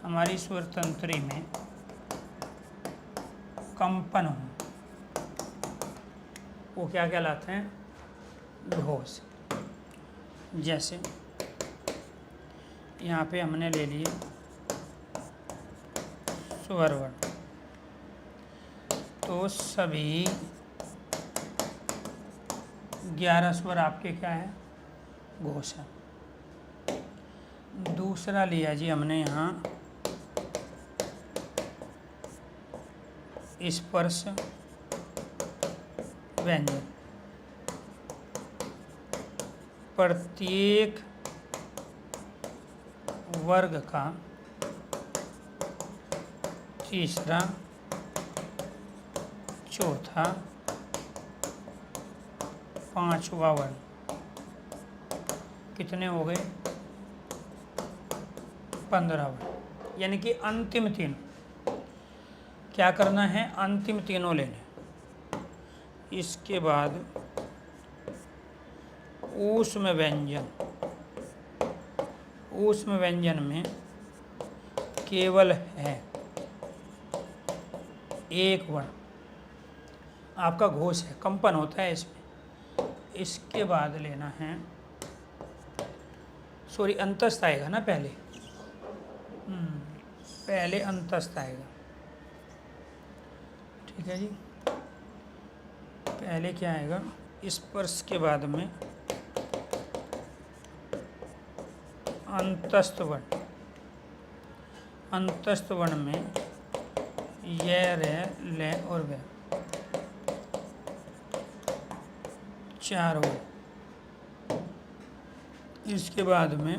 हमारी स्वर तंत्री में कंपन हो, वो क्या कहलाते हैं? घोष। जैसे यहाँ पे हमने ले लिए स्वर वर्ण, तो सभी 11 स्वर आपके क्या है? घोष है। दूसरा लिया जी हमने यहाँ स्पर्श व्यंजन। प्रत्येक वर्ग का तीसरा, चौथा, पांचवा वर्ण। कितने हो गए? 15 वर्ण। यानी कि अंतिम तीन क्या करना है? अंतिम तीनों लेने। इसके बाद ऊष्म व्यंजन, ऊष्म व्यंजन में केवल है एक वर्ण, आपका घोष है, कंपन होता है इसमें। इसके बाद लेना है, सॉरी अंतस्थ आएगा ना पहले, पहले अंतस्थ आएगा, ठीक है जी। पहले क्या आएगा, स्पर्श के बाद में अंतस्थ वर्ण। अंतस्थ वर्ण में ये रे ले और वे चार हो। इसके बाद में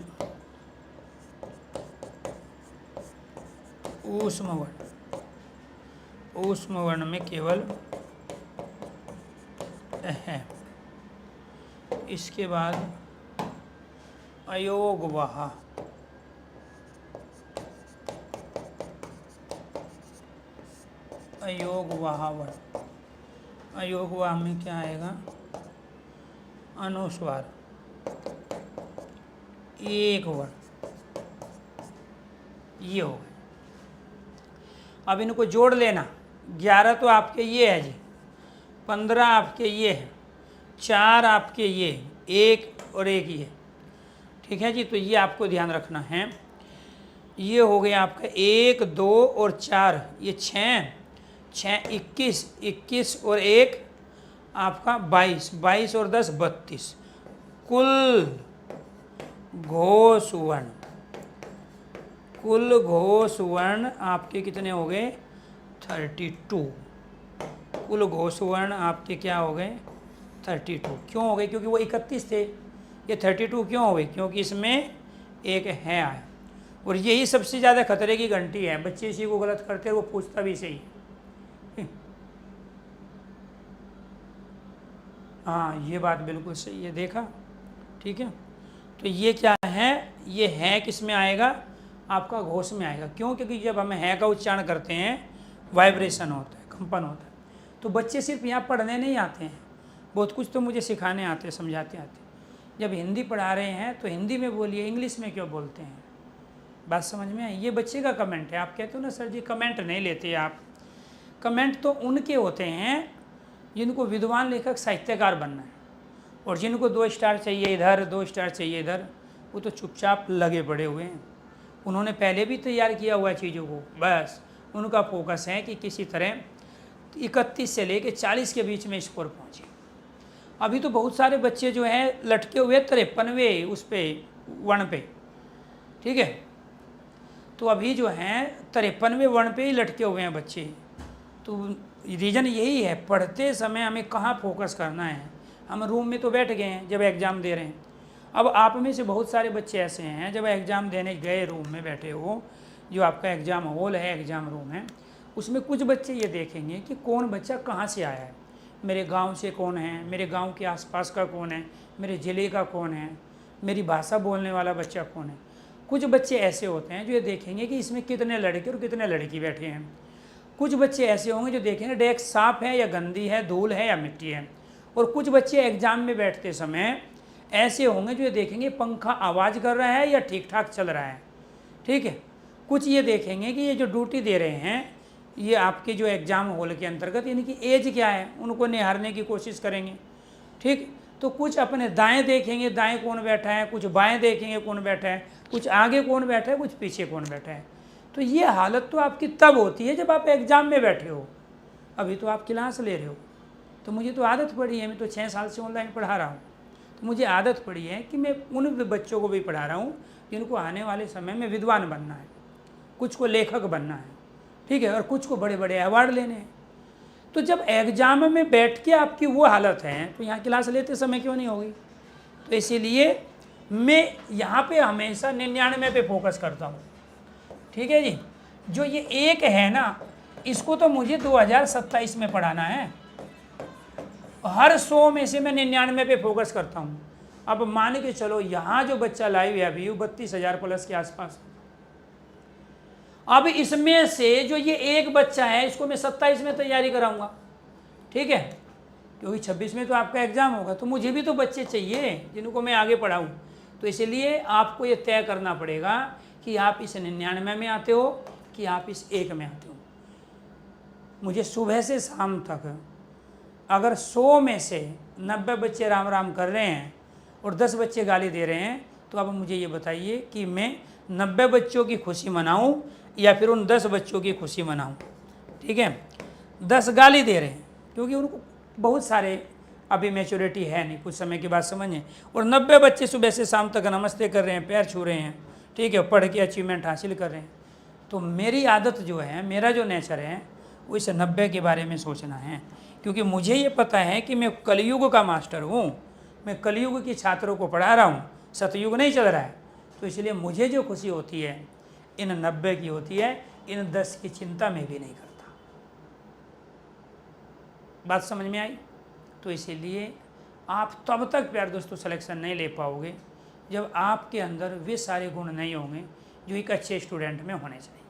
ऊष्म वर्ण। ऊष्म वर्ण में केवल है। इसके बाद अयोगवाह। अयोगवाह वर्ण। अयोगवाह में क्या आएगा, अनुस्वार, एक वर्ण, ये हो गए। अब इनको जोड़ लेना, 11 तो आपके ये है जी, 15 आपके ये है, 4 आपके ये, एक और एक ये, ठीक है जी। तो ये आपको ध्यान रखना है। ये हो गया आपका 1 2 और 4, ये 6 6 21, 21 और 1 आपका 22, 22 और 10 32, कुल घोष वर्ण। कुल घोष वर्ण आपके कितने हो गए, 32। कुल घोष वर्ण आपके क्या हो गए, 32। क्यों हो गए, क्योंकि वो 31 थे, ये 32 क्यों हो गए, क्योंकि इसमें एक है आया। और यही सबसे ज़्यादा खतरे की घंटी है, बच्चे इसी को गलत करते हैं, वो पूछता भी सही है। हाँ ये बात बिल्कुल सही है, देखा, ठीक है। तो ये क्या है, ये है किस में आएगा, आपका घोष में आएगा। क्यों, क्योंकि जब हम है का उच्चारण करते हैं वाइब्रेशन होता है, कंपन होता है। तो बच्चे सिर्फ यहाँ पढ़ने नहीं आते हैं, बहुत कुछ तो मुझे सिखाने आते हैं, समझाते आते हैं। जब हिंदी पढ़ा रहे हैं तो हिंदी में बोलिए, इंग्लिश में क्यों बोलते हैं, बात समझ में आई। ये बच्चे का कमेंट है। आप कहते हो ना सर जी कमेंट नहीं लेते आप, कमेंट तो उनके होते हैं जिनको विद्वान लेखक साहित्यकार बनना है, और जिनको 2 स्टार चाहिए इधर, 2 स्टार चाहिए इधर, वो तो चुपचाप लगे पड़े हुए हैं। उन्होंने पहले भी तैयार किया हुआ है चीज़ों को, बस उनका फोकस है कि किसी तरह 31 से लेकर 40 के बीच में स्कोर पहुँचे। अभी तो बहुत सारे बच्चे जो हैं लटके हुए 53वें उस पे वर्ण पे, ठीक है। तो अभी जो हैं 53वें वर्ण पे ही लटके हुए हैं बच्चे। तो रीज़न यही है, पढ़ते समय हमें कहाँ फोकस करना है। हम रूम में तो बैठ गए हैं जब एग्ज़ाम दे रहे हैं। अब आप में से बहुत सारे बच्चे ऐसे हैं जब एग्ज़ाम देने गए, रूम में बैठे हो, जो आपका एग्ज़ाम हॉल है, एग्ज़ाम रूम है, उसमें कुछ बच्चे ये देखेंगे कि कौन बच्चा कहाँ से आया है, मेरे गांव से कौन है, मेरे गांव के आसपास का कौन है, मेरे ज़िले का कौन है, मेरी भाषा बोलने वाला बच्चा कौन है। कुछ बच्चे ऐसे होते हैं जो ये देखेंगे कि इसमें कितने लड़के और कितने लड़की बैठे हैं। कुछ बच्चे ऐसे होंगे जो देखेंगे डेस्क साफ है या गंदी है, धूल है या मिट्टी है। और कुछ बच्चे एग्ज़ाम में बैठते समय ऐसे होंगे जो ये देखेंगे पंखा आवाज़ कर रहा है या ठीक ठाक चल रहा है, ठीक है। कुछ ये देखेंगे कि ये जो ड्यूटी दे रहे हैं ये आपके जो एग्ज़ाम हॉल के अंतर्गत इनकी एज क्या है, उनको निहारने की कोशिश करेंगे, ठीक। तो कुछ अपने दाएं देखेंगे, दाएं कौन बैठा है, कुछ बाएं देखेंगे कौन बैठा है, कुछ आगे कौन बैठा है, कुछ पीछे कौन बैठा है। तो ये हालत तो आपकी तब होती है जब आप एग्ज़ाम में बैठे हो। अभी तो आप क्लास ले रहे हो। तो मुझे तो आदत पड़ी है, मैं तो 6 साल से ऑनलाइन पढ़ा रहा हूँ, तो मुझे आदत पड़ी है कि मैं उन बच्चों को भी पढ़ा रहा हूँ जिनको आने वाले समय में विद्वान बनना है, कुछ को लेखक बनना है, ठीक है, और कुछ को बड़े बड़े अवार्ड लेने हैं। तो जब एग्ज़ाम में बैठ के आपकी वो हालत है तो यहाँ क्लास लेते समय क्यों नहीं होगी। तो इसीलिए मैं यहाँ पे हमेशा 99 पे फोकस करता हूँ, ठीक है जी। जो ये एक है ना, इसको तो मुझे 2027 में पढ़ाना है। हर 100 में से मैं 99 पे फोकस करता हूँ। अब मान के चलो यहाँ जो बच्चा लाइव है अभी 32,000 प्लस के आसपास। अब इसमें से जो ये एक बच्चा है इसको मैं 27 में तैयारी कराऊंगा, ठीक है, क्योंकि 26 में तो आपका एग्ज़ाम होगा। तो मुझे भी तो बच्चे चाहिए जिनको मैं आगे पढ़ाऊँ। तो इसलिए आपको ये तय करना पड़ेगा कि आप इस 99 में आते हो कि आप इस 1 में आते हो। मुझे सुबह से शाम तक अगर 100 में से 90 बच्चे राम राम कर रहे हैं और 10 बच्चे गाली दे रहे हैं, तो अब मुझे ये बताइए कि मैं 90 बच्चों की खुशी मनाऊं या फिर उन 10 बच्चों की खुशी मनाऊं। ठीक है, 10 गाली दे रहे हैं क्योंकि उनको बहुत सारे अभी मैच्योरिटी है नहीं, कुछ समय के बाद समझें, और 90 बच्चे सुबह से शाम तक नमस्ते कर रहे हैं, पैर छू रहे हैं, ठीक है, पढ़ के अचीवमेंट हासिल कर रहे हैं। तो मेरी आदत जो है, मेरा जो नेचर है, वो इस 90 के बारे में सोचना है, क्योंकि मुझे ये पता है कि मैं कलयुग का मास्टर हूँ, मैं कलयुग के छात्रों को पढ़ा रहा हूँ, सतयुग नहीं चल रहा है। तो इसलिए मुझे जो खुशी होती है इन 90 की होती है, इन 10 की चिंता मैं भी नहीं करता। बात समझ में आई? तो इसीलिए आप तब तक प्यारे दोस्तों सिलेक्शन नहीं ले पाओगे जब आपके अंदर वे सारे गुण नहीं होंगे जो एक अच्छे स्टूडेंट में होने चाहिए।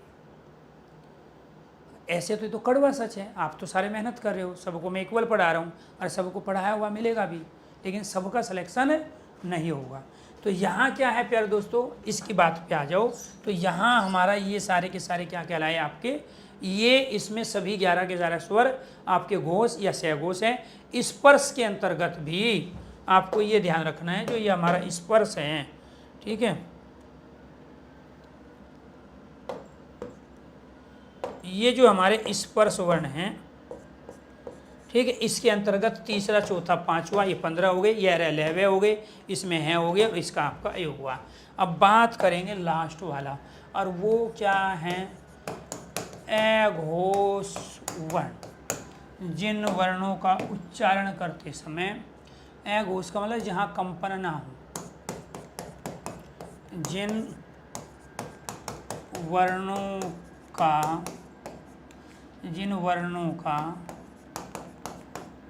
ऐसे तो कड़वा सच है, आप तो सारे मेहनत कर रहे हो, सबको मैं इक्वल पढ़ा रहा हूँ और सबको पढ़ाया हुआ मिलेगा भी, लेकिन सबका सिलेक्शन नहीं होगा। तो यहाँ क्या है प्यारे दोस्तों, इसकी बात पे आ जाओ। तो यहाँ हमारा ये सारे के सारे क्या कहलाए आपके, ये इसमें सभी 11 के 11 स्वर आपके घोष या सहघोष हैं। स्पर्श के अंतर्गत भी आपको ये ध्यान रखना है, जो ये हमारा स्पर्श है, ठीक है, ये जो हमारे स्पर्श वर्ण हैं, ठीक है, इसके अंतर्गत तीसरा, चौथा, पांचवा, ये 15 हो गए, ये 11 हो गए, इसमें है हो गए और इसका आपका ए हुआ। अब बात करेंगे लास्ट वाला, और वो क्या है, अघोष वर्ण। जिन वर्णों का उच्चारण करते समय, अघोष का मतलब जहाँ कंपन ना हो, जिन वर्णों का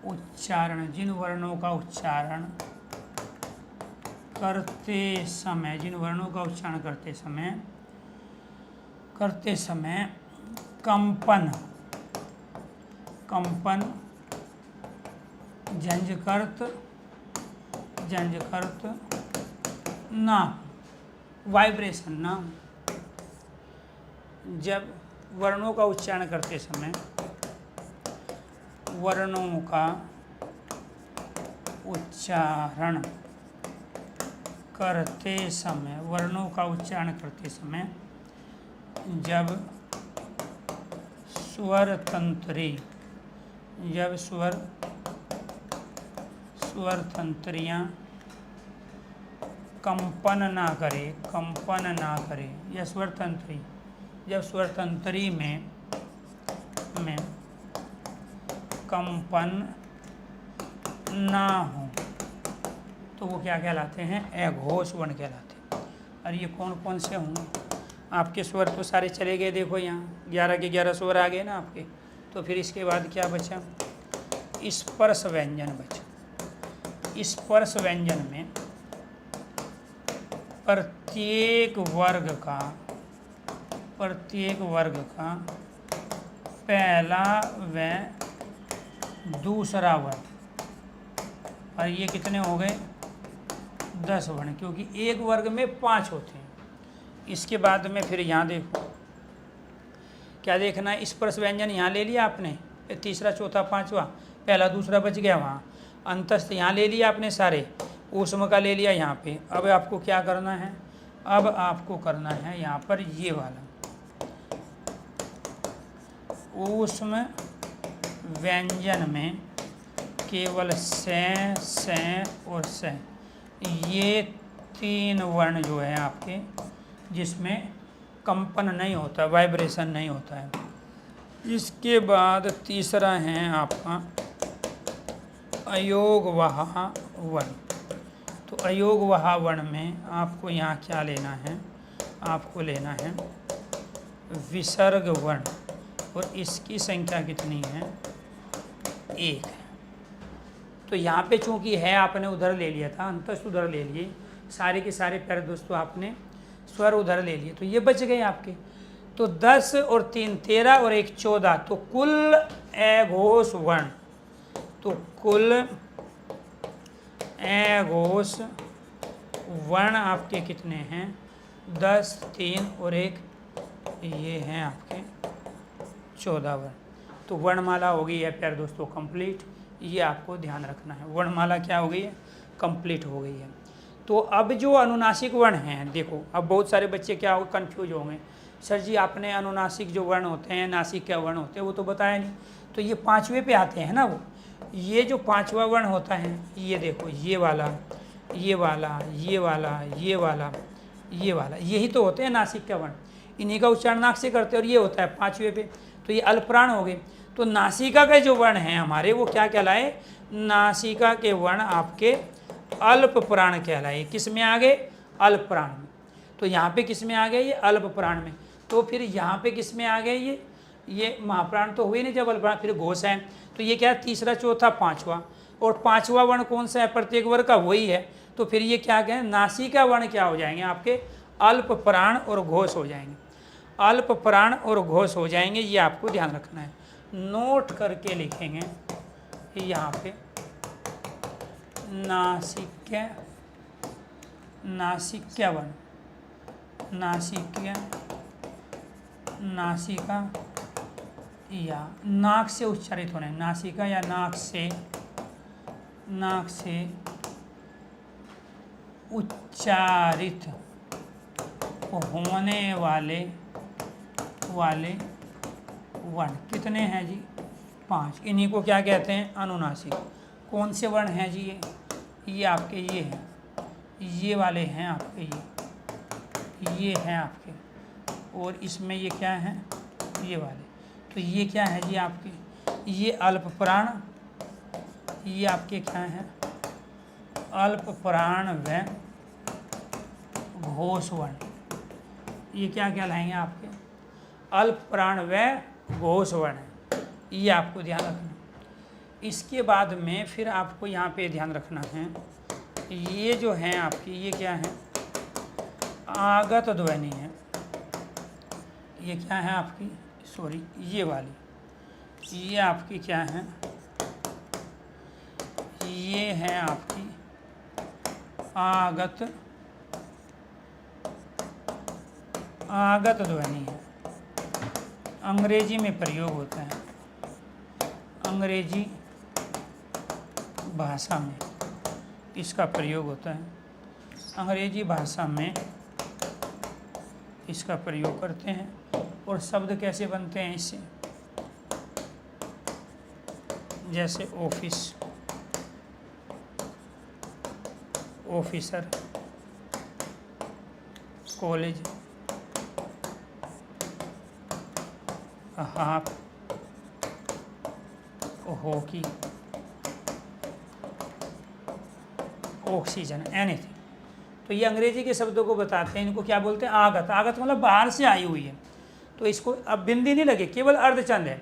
उच्चारण, जिन वर्णों का उच्चारण करते समय, जिन वर्णों का उच्चारण करते समय कंपन झंझकर्त ना, वाइब्रेशन ना, जब वर्णों का उच्चारण करते समय, वर्णों का उच्चारण करते समय जब स्वर तंत्रियाँ कंपन ना करे, या जब स्वर तंत्री में कंपन ना हो, तो वो क्या कहलाते हैं, अघोष वर्ण कहलाते हैं। और ये कौन कौन से होंगे, आपके स्वर तो सारे चले गए, देखो यहाँ 11 के 11 स्वर आ गए ना आपके। तो फिर इसके बाद क्या बचा, स्पर्श व्यंजन बचा। स्पर्श व्यंजन में प्रत्येक वर्ग का पहला व दूसरा वर्ण, और ये कितने हो गए, 10 वर्ण, क्योंकि एक वर्ग में 5 होते हैं। इसके बाद में फिर यहाँ देखो क्या देखना है, स्पर्श व्यंजन यहाँ ले लिया आपने, तीसरा, चौथा, पांचवा, पहला दूसरा बच गया वहाँ, अंतस्थ यहाँ ले लिया आपने सारे, ऊष्म का ले लिया यहाँ पे। अब आपको क्या करना है, अब आपको करना है यहाँ पर ये वाला ऊष्म व्यंजन में केवल से और से, ये 3 वर्ण जो है आपके, जिसमें कंपन नहीं होता, वाइब्रेशन नहीं होता है। इसके बाद तीसरा है आपका अयोगवाह वर्ण। तो अयोगवाह वर्ण में आपको यहाँ क्या लेना है, आपको लेना है विसर्ग वर्ण, और इसकी संख्या कितनी है, 1 है। तो यहाँ पे चूंकि है आपने उधर ले लिया था, अंतस्थ उधर ले लिए, सारे के सारे प्यारे दोस्तों आपने स्वर उधर ले लिए, तो ये बच गए आपके। तो 10 और 3 13 और 1 14, तो कुल अघोष वर्ण, तो कुल अघोष वर्ण आपके कितने हैं 10, 3 और 1, ये हैं आपके 14 वर्ण। तो वर्णमाला हो गई है प्यारे दोस्तों कंप्लीट, ये आपको ध्यान रखना है। वर्णमाला क्या हो गई है, कंप्लीट हो गई है। तो अब जो अनुनासिक वर्ण हैं, देखो अब बहुत सारे बच्चे क्या हो कन्फ्यूज होंगे, सर जी आपने अनुनासिक जो वर्ण होते हैं, नासिक क्या वर्ण होते हैं वो तो बताया नहीं। तो ये 5वें पे आते हैं ना वो, ये जो 5वां वर्ण होता है, ये देखो ये वाला, ये वाला, ये वाला, ये वाला, ये वाला, यही तो होते हैं नासिक का वर्ण। इन्हीं का उच्चारण नाक से करते हैं और ये होता है 5वें पे, तो ये अल्पप्राण हो गए। तो नासिका के जो वर्ण हैं हमारे वो क्या कहलाए, नासिका के वर्ण आपके अल्प प्राण कहलाए। किस में आ गए, अल्प प्राण में। तो यहाँ पे किस में आ गए, ये अल्प प्राण में। तो फिर यहाँ पे किस में आ गए, ये महाप्राण तो हुए नहीं जब अल्प प्राण, फिर घोष है। तो ये क्या है, तीसरा, चौथा, 5वां, और 5वां वर्ण कौन सा है, प्रत्येक वर्ग का वही है। तो फिर ये क्या कहें, नासिका वर्ण क्या हो जाएंगे आपके, अल्प प्राण और घोष हो जाएंगे। अल्प प्राण और घोष हो जाएंगे, ये आपको ध्यान रखना है। नोट करके लिखेंगे यहाँ पे, नासिक्य, नासिक्य वर्ण, नासिक्य, नासिका या नाक से उच्चारित होने, नासिका या नाक से उच्चारित होने वाले वर्ण कितने हैं जी, 5। इन्हीं को क्या कहते हैं, अनुनासिक। कौन से वर्ण हैं जी, ये आपके ये हैं, ये वाले हैं आपके, ये हैं आपके, और इसमें ये क्या हैं, ये वाले। तो ये क्या है जी आपके, ये अल्प प्राण, ये आपके क्या हैं, अल्प प्राण व घोष वर्ण। ये क्या कहलाएंगे आपके, अल्प प्राण व घोष वर्ण, ये आपको ध्यान रखना। इसके बाद में फिर आपको यहाँ पे ध्यान रखना है, ये जो हैं आपकी, ये क्या है, आगत ध्वनि है। ये क्या है आपकी, सॉरी ये वाली, ये आपकी क्या है, ये है आपकी आगत ध्वनि है। अंग्रेजी में प्रयोग होता है, अंग्रेजी भाषा में इसका प्रयोग होता है। अंग्रेजी भाषा में इसका प्रयोग करते हैं। और शब्द कैसे बनते हैं इससे, जैसे office, officer, college, half, hockey, oxygen, anything. तो ये अंग्रेजी के शब्दों को बताते हैं। इनको क्या बोलते हैं, आगत। आगत मतलब बाहर से आई हुई है। तो इसको अब बिंदी नहीं लगे, केवल अर्धचंद है।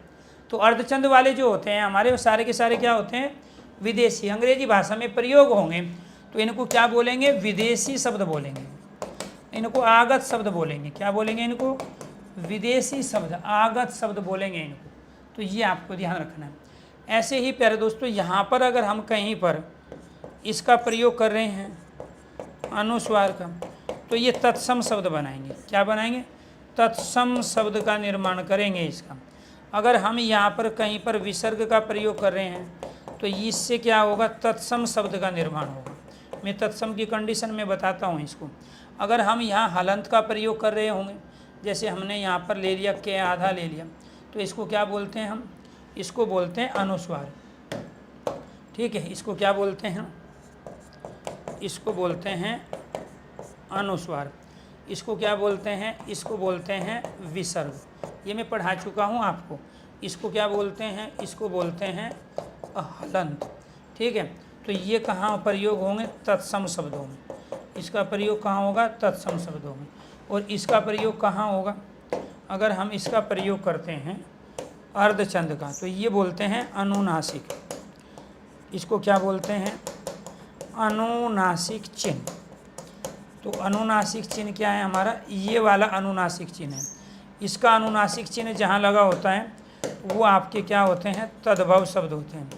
तो अर्धचंद वाले जो होते हैं हमारे, वो सारे के सारे क्या होते हैं, विदेशी, अंग्रेजी भाषा में प्रयोग होंगे। तो इनको क्या बोलेंगे, विदेशी शब्द बोलेंगे। इनको आगत शब्द बोलेंगे। क्या बोलेंगे इनको, विदेशी शब्द, आगत शब्द बोलेंगे इनको। तो ये आपको ध्यान रखना है। ऐसे ही प्यारे दोस्तों, यहाँ पर अगर हम कहीं पर इसका प्रयोग कर रहे हैं अनुस्वार का, तो ये तत्सम शब्द बनाएंगे। क्या बनाएंगे, तत्सम शब्द का निर्माण करेंगे इसका। अगर हम यहाँ पर कहीं पर विसर्ग का प्रयोग कर रहे हैं तो इससे क्या होगा, तत्सम शब्द का निर्माण होगा। मैं तत्सम की कंडीशन में बताता हूँ इसको। अगर हम यहाँ हलंत का प्रयोग कर रहे होंगे, जैसे हमने यहाँ पर ले लिया के आधा ले लिया, तो इसको क्या बोलते हैं हम, इसको बोलते हैं अनुस्वार। ठीक है, इसको क्या बोलते हैं, इसको बोलते हैं अनुस्वार। इसको क्या बोलते हैं, इसको बोलते हैं विसर्ग। ये मैं पढ़ा चुका हूँ आपको। इसको क्या बोलते हैं, इसको बोलते हैं हलंत। ठीक है, तो ये कहाँ प्रयोग होंगे, तत्सम शब्दों में। इसका प्रयोग कहाँ होगा, तत्सम शब्दों में। और इसका प्रयोग कहाँ होगा, अगर हम इसका प्रयोग करते हैं अर्धचंद का, तो ये बोलते हैं अनुनासिक। इसको क्या बोलते हैं, अनुनासिक चिन्ह। तो अनुनासिक चिन्ह क्या है हमारा, ये वाला अनुनासिक चिन्ह है। इसका अनुनासिक चिन्ह जहाँ लगा होता है वो आपके क्या होते हैं, तद्भव शब्द होते हैं।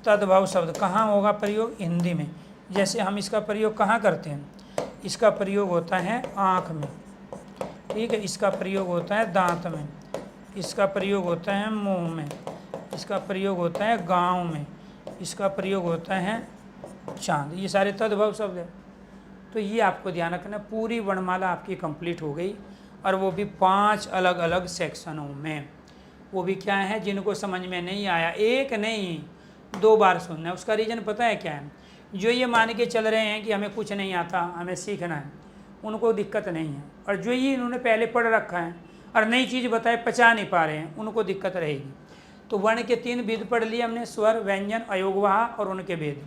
तद्भव शब्द कहाँ होगा प्रयोग, हिंदी में। जैसे हम इसका प्रयोग कहाँ करते हैं, इसका प्रयोग होता है आँख में, ठीक है, इसका प्रयोग होता है दांत में, इसका प्रयोग होता है मुंह में, इसका प्रयोग होता है गाँव में, इसका प्रयोग होता है चांद। ये सारे तद्भव शब्द है। तो ये आपको ध्यान रखना, पूरी वर्णमाला आपकी कंप्लीट हो गई, और वो भी 5 अलग अलग सेक्शनों में। वो भी क्या है, जिनको समझ में नहीं आया, एक नहीं 2 बार सुनना है। उसका रीज़न पता है क्या है? जो ये मान के चल रहे हैं कि हमें कुछ नहीं आता, हमें सीखना है, उनको दिक्कत नहीं है। और जो ये इन्होंने पहले पढ़ रखा है और नई चीज़ बताए पचा नहीं पा रहे हैं, उनको दिक्कत रहेगी। तो वर्ण के 3 भेद पढ़ लिए हमने, स्वर, व्यंजन, अयोगवाह और उनके भेद।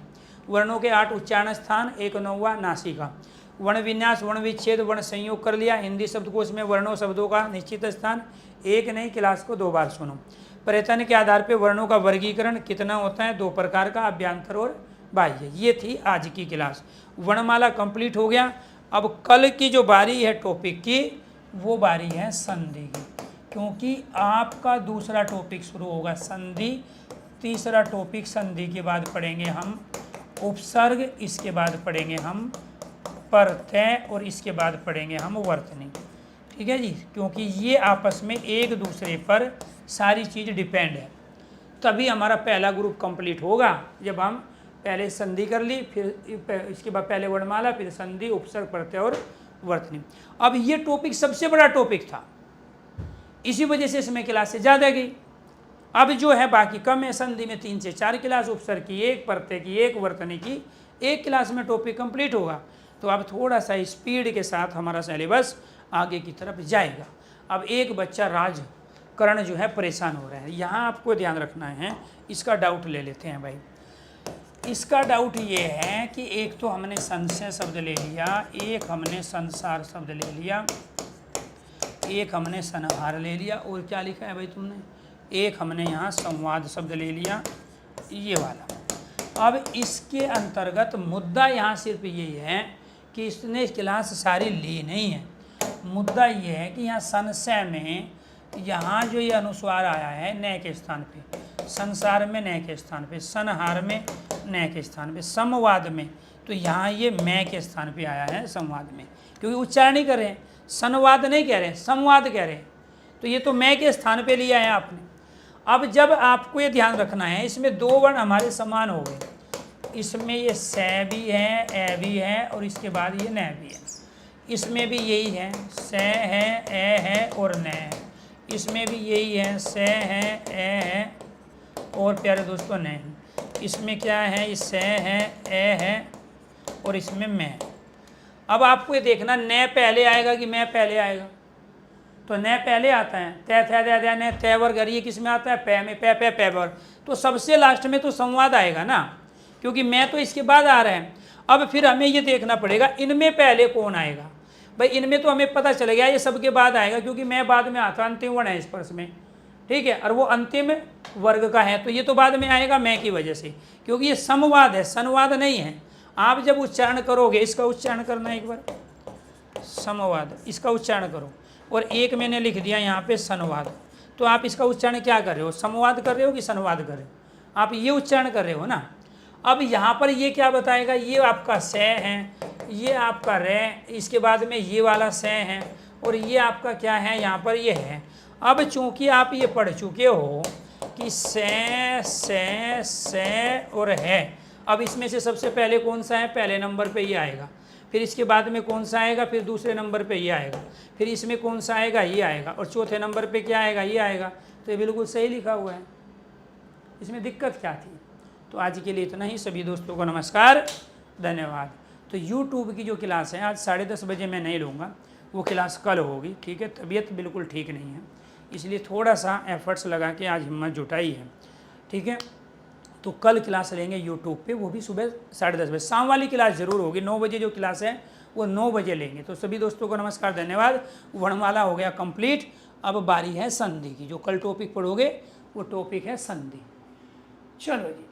वर्णों के 8 उच्चारण स्थान, 1 9वां नासिका। वर्ण विन्यास, वर्ण विच्छेद, वर्ण संयोग कर लिया। हिंदी शब्दकोश में वर्णों शब्दों का निश्चित स्थान, एक नहीं, क्लास को 2 बार सुनो। प्रयत्न के आधार पर वर्णों का वर्गीकरण कितना होता है, 2 प्रकार का, अभ्यंतर और बाह्य। ये थी आज की क्लास। वर्णमाला कंप्लीट हो गया। अब कल की जो बारी है टॉपिक की, वो बारी है संधि की, क्योंकि आपका दूसरा टॉपिक शुरू होगा संधि। तीसरा टॉपिक संधि के बाद पढ़ेंगे हम उपसर्ग, इसके बाद पढ़ेंगे हम प्रत्यय, और इसके बाद पढ़ेंगे हम वर्तनी। ठीक है जी, क्योंकि ये आपस में एक दूसरे पर सारी चीज़ डिपेंड है। तभी हमारा पहला ग्रुप कंप्लीट होगा, जब हम पहले संधि कर ली, फिर इसके बाद पहले वर्णमाला, फिर संधि, उपसर्ग, प्रत्यय और वर्तनी। अब ये टॉपिक सबसे बड़ा टॉपिक था, इसी वजह से इसमें क्लासें ज़्यादा गई। अब जो है बाकी कम है। संधि में 3 से 4 क्लास, उपसर्ग की 1, प्रत्यय की 1, वर्तनी की 1 क्लास में टॉपिक कंप्लीट होगा। तो अब थोड़ा सा स्पीड के साथ हमारा सिलेबस आगे की तरफ जाएगा। अब एक बच्चा राजकरण जो है परेशान हो रहा है, यहाँ आपको ध्यान रखना है। इसका डाउट ले लेते हैं भाई। इसका डाउट ये है कि एक तो हमने संशय शब्द ले लिया, एक हमने संसार शब्द ले लिया, एक हमने संहार ले लिया, और क्या लिखा है भाई तुमने, एक हमने यहाँ संवाद शब्द ले लिया, ये वाला। अब इसके अंतर्गत मुद्दा यहाँ सिर्फ यही है कि इसने क्लास सारी ली नहीं है। मुद्दा ये है कि यहाँ संशय में यहाँ जो ये अनुस्वार आया है न के स्थान पे, संसार में न के स्थान पे, संहार में न के स्थान पे, संवाद में तो यहाँ ये मैं के स्थान पे आया है संवाद में, क्योंकि उच्चारण नहीं कर रहे हैं, संवाद नहीं कह रहे हैं, संवाद कह रहे हैं। तो ये तो मैं के स्थान पे लिया है आपने। अब जब आपको ये ध्यान रखना है, इसमें 2 वर्ण हमारे समान हो गए। इसमें ये स भी है, ए भी है, और इसके बाद ये न भी है। इसमें भी यही है, स है, ए है और न है। इसमें भी यही है, स है, ए है और प्यारे दोस्तों न है। इसमें क्या है, ये स है, ए है और इसमें मैं। अब आपको ये देखना, न पहले आएगा कि मैं पहले आएगा। तो न पहले आता है, तय थे दे दे न तय वर्ग, ये किस में आता है, पै में, पै पै पै वर्ग। तो सबसे लास्ट में तो संवाद आएगा ना, क्योंकि मैं तो इसके बाद आ रहा है। अब फिर हमें ये देखना पड़ेगा इनमें पहले कौन आएगा। भाई इनमें तो हमें पता चल गया ये सबके बाद आएगा, क्योंकि मैं बाद में आता, अंतिम वर्ण है स्पर्श में, ठीक है, और वो अंतिम वर्ग का है, तो ये तो बाद में आएगा मैं की वजह से, क्योंकि ये संवाद है, संवाद नहीं है। आप जब उच्चारण करोगे, इसका उच्चारण करना एक बार, संवाद, इसका उच्चारण करो, और एक मैंने लिख दिया यहाँ पे संवाद। तो आप इसका उच्चारण क्या कर रहे हो, संवाद कर रहे हो कि संवाद कर रहे हो, आप ये उच्चारण कर रहे हो ना। अब यहाँ पर ये क्या बताएगा, ये आपका स है, ये आपका रे, इसके बाद में ये वाला स है, और ये आपका क्या है, यहाँ पर ये है। अब चूंकि आप ये पढ़ चुके हो कि से और है, अब इसमें से सबसे पहले कौन सा है, पहले नंबर पे ये आएगा, फिर इसके बाद में कौन सा आएगा, फिर दूसरे नंबर पे ये आएगा, फिर इसमें कौन सा आएगा, ये आएगा, और चौथे नंबर पे क्या आएगा, ये आएगा। तो ये बिल्कुल सही लिखा हुआ है, इसमें दिक्कत क्या थी। तो आज के लिए इतना ही। सभी दोस्तों को नमस्कार, धन्यवाद। तो YouTube की जो क्लास है आज 10:30 बजे मैं नहीं लूँगा, वो क्लास कल होगी, ठीक है। तबीयत बिल्कुल ठीक नहीं है, इसलिए थोड़ा सा एफर्ट्स लगा के आज हिम्मत जुटाई है, ठीक है। तो कल क्लास लेंगे YouTube पे, वो भी सुबह 10:30 बजे। शाम वाली क्लास ज़रूर होगी, 9 बजे जो क्लास है वो 9 बजे लेंगे। तो सभी दोस्तों को नमस्कार, धन्यवाद। वर्णमाला हो गया कंप्लीट। अब बारी है संधि की, जो कल टॉपिक पढ़ोगे वो टॉपिक है संधि। चलो जी।